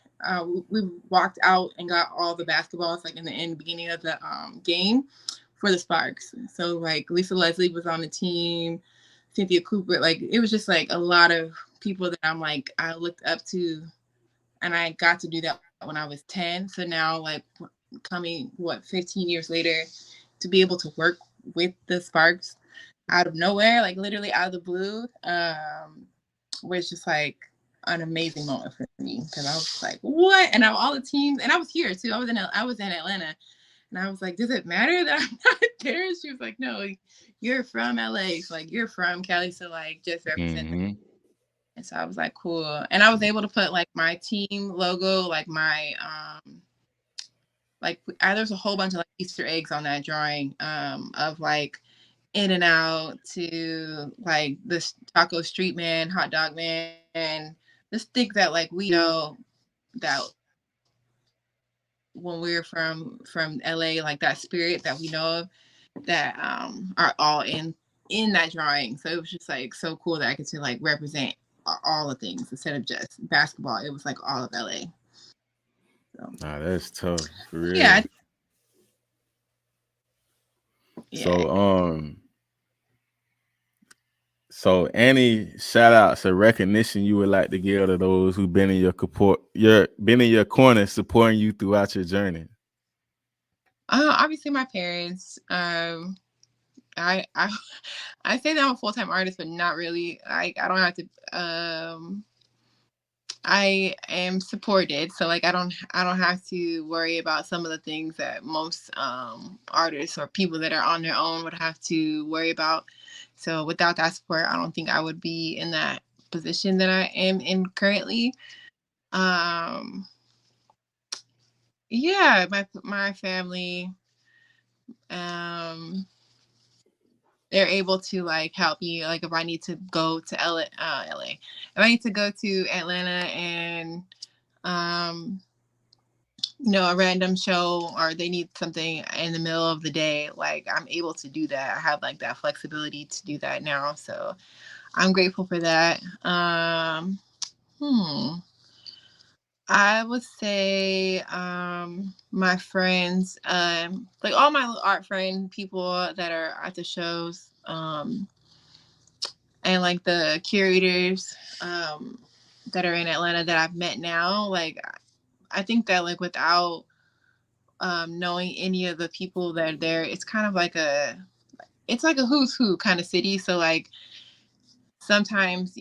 We walked out and got all the basketballs like in the beginning of the game for the Sparks. So like Lisa Leslie was on the team, Cynthia Cooper. Like it was just like a lot of people that I looked up to, and I got to do that when I was 10. So now like coming 15 years later, to be able to work with the Sparks out of nowhere, like literally out of the blue, was just like an amazing moment for me because I was like, what? And all the teams, and I was here too. I was in Atlanta, and I was like, does it matter that I'm not there? And she was like, no, you're from LA, so like you're from Cali, so like just represent. And so I was like, cool. And I was able to put like my team logo, like my there's a whole bunch of like Easter eggs on that drawing of like In and Out to like this taco street man, hot dog man, and just think that like we know that when we're from LA, like that spirit that we know of, that are all in that drawing. So it was just like so cool that I could to like represent all the things instead of just basketball. It was like all of LA. So that's tough for real. Yeah. So any shout outs or recognition you would like to give to those who've been in your corner supporting you throughout your journey? Obviously my parents. I say that I'm a full-time artist, but not really. I don't have to. I am supported, so like I don't have to worry about some of the things that most artists or people that are on their own would have to worry about. So without that support, I don't think I would be in that position that I am in currently. Yeah, my family, they're able to like help me. Like if I need to go to LA, if I need to go to Atlanta and a random show or they need something in the middle of the day, like I'm able to do that. I have like that flexibility to do that now. So I'm grateful for that. Hmm. I would say my friends, like all my art friend people that are at the shows, and like the curators that are in Atlanta that I've met now. Like I think that like without knowing any of the people that are there, it's like a who's who kind of city. So like sometimes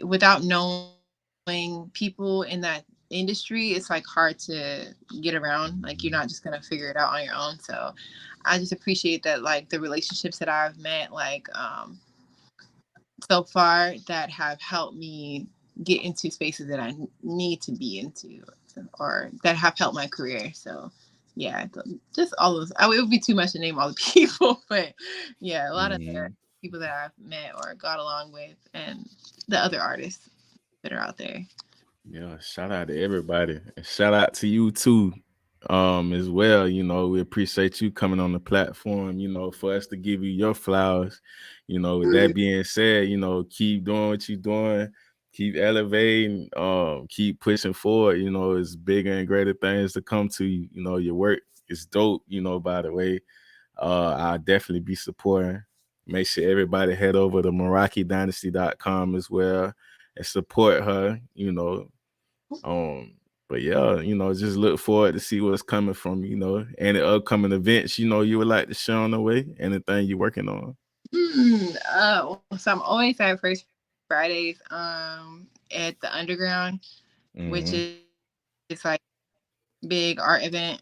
without knowing people in that industry, it's like hard to get around. Like you're not just gonna figure it out on your own. So I just appreciate that, like the relationships that I've met, like so far that have helped me get into spaces that I need to be into, or that have helped my career. So yeah, just all those. It would be too much to name all the people, but yeah, a lot of the Hmm. people that I've met or got along with, and the other artists that are out there. Yeah, shout out to everybody. And shout out to you too, as well. We appreciate you coming on the platform, for us to give you your flowers. With that being said, keep doing what you're doing, keep elevating, keep pushing forward. It's bigger and greater things to come to you. Your work is dope, by the way. I'll definitely be supporting. Make sure everybody head over to MerakiDynasty.com as well and support her, um, but yeah, just look forward to see what's coming from any upcoming events you would like to share on the way. Anything you're working on. So I'm always at First Fridays at the Underground, which Hmm. is like big art event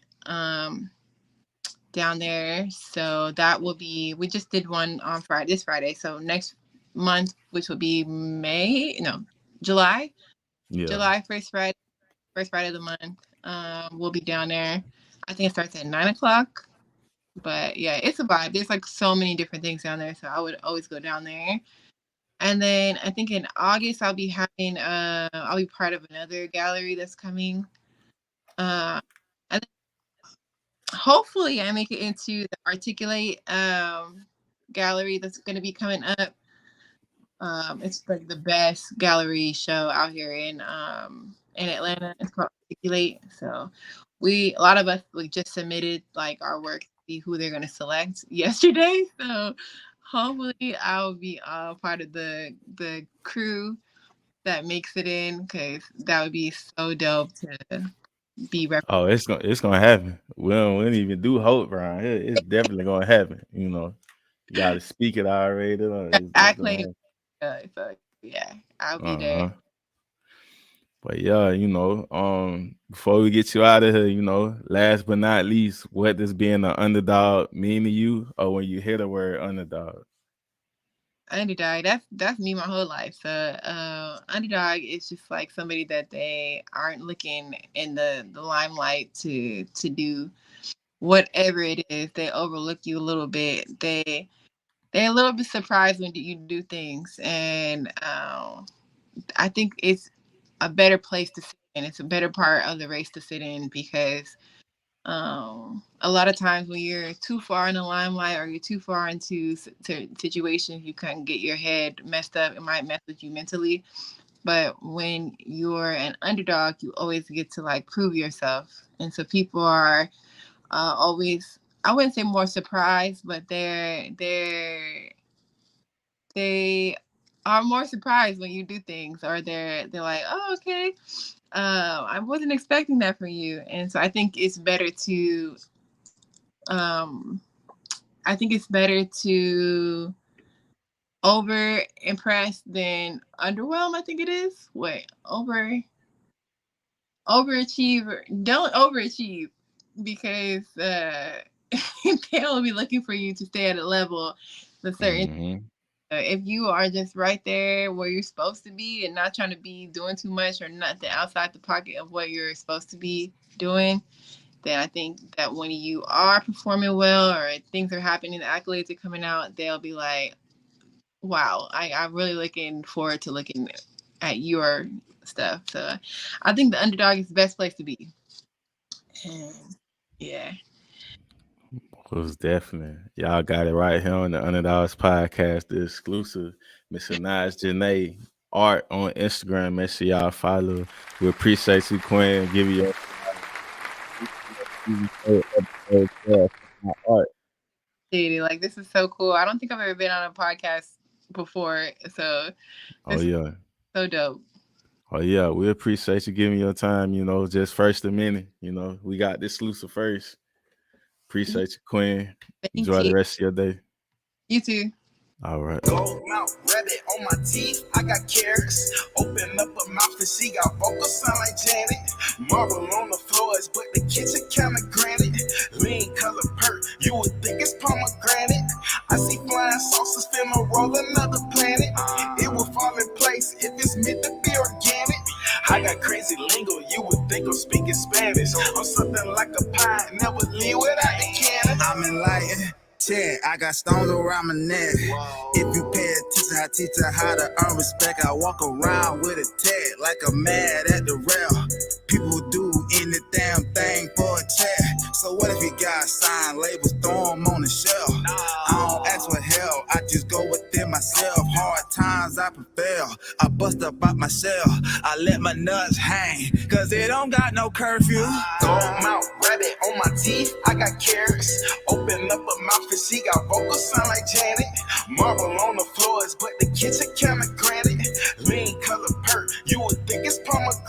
down there. So that will be, we just did one on Friday, this Friday. So next month, which will be July, Yeah. July first Friday of the month, we'll be down there. I think it starts at 9 o'clock. But yeah, it's a vibe. There's like so many different things down there. So I would always go down there. And then I think in August I'll be part of another gallery that's coming. Uh and hopefully I make it into the Articulate gallery that's going to be coming up. It's like the best gallery show out here in Atlanta. It's called Articulate. So a lot of us we just submitted like our work to see who they're going to select yesterday. So hopefully I'll be part of the crew that makes it in, because that would be so dope to be Oh, it's gonna happen. We don't even do hope around here. It's definitely gonna happen. You gotta speak it already. It's I gonna claim. happen. So yeah, I'll be there. Uh-huh. But yeah, before we get you out of here, last but not least, what does being an underdog mean to you? Or when you hear the word underdog? Underdog, that's me my whole life. So underdog is just like somebody that they aren't looking in the limelight to do whatever it is. They overlook you a little bit. They're a little bit surprised when you do things, and I think it's a better place to sit in. It's a better part of the race to sit in, because a lot of times when you're too far in the limelight, or you're too far into situations, you can get your head messed up. It might mess with you mentally. But when you're an underdog, you always get to like prove yourself. And so people are always, I wouldn't say more surprised, but they are more surprised when you do things, or they're like, oh, okay, I wasn't expecting that from you. And so um, I think it's better to over impress than underwhelm. I think it is. Wait, overachieve. Don't overachieve, because they'll be looking for you to stay at a level the certain. Hmm. If you are just right there where you're supposed to be, and not trying to be doing too much, or nothing outside the pocket of what you're supposed to be doing, then I think that when you are performing well, or things are happening, the accolades are coming out, they'll be like, wow, I'm really looking forward to looking at your stuff. So I think the underdog is the best place to be. And yeah. Was definitely. Y'all got it right here on the Underdogs Podcast, the exclusive. Miss Eanaj Janae art on Instagram. Make sure y'all follow. We appreciate you, Quinn. Give you your art. Dude, like this is so cool. I don't think I've ever been on a podcast before, so Oh yeah. So dope. Oh yeah, we appreciate you giving your time, just first a minute. We got this exclusive first. Appreciate you, Quinn. Enjoy the rest of your day. You too. All right. Gold mouth rabbit on my teeth, I got carrots. Open up a mouth and she got vocals sound like Janet. Marble on the floors, but the kitchen kinda granite. Lean color perk, you would think it's pomegranate. I see flying saucers finna roll another planet. It will fall in place if it's meant to be organic. I got crazy lingo, you would think I'm speaking Spanish. I'm something like a pie, never leave without the cannon. I'm enlightened. I got stones around my neck. If you pay attention, I teach her how to earn respect. I walk around with a tag like I'm mad at the rail. People do any damn thing for a check. So what if you got signed labels, throw them on the shelf? I don't ask for help, I just go within myself. Hard times I prevail, I bust up out my shell. I let my nuts hang, cause it don't got no curfew. Gold mouth rabbit on my teeth, I got carrots. Open up a mouth and she got vocals sound like Janet. Marble on the floors, but the kitchen kinda granite. Lean color perk, you would think it's pomegranate.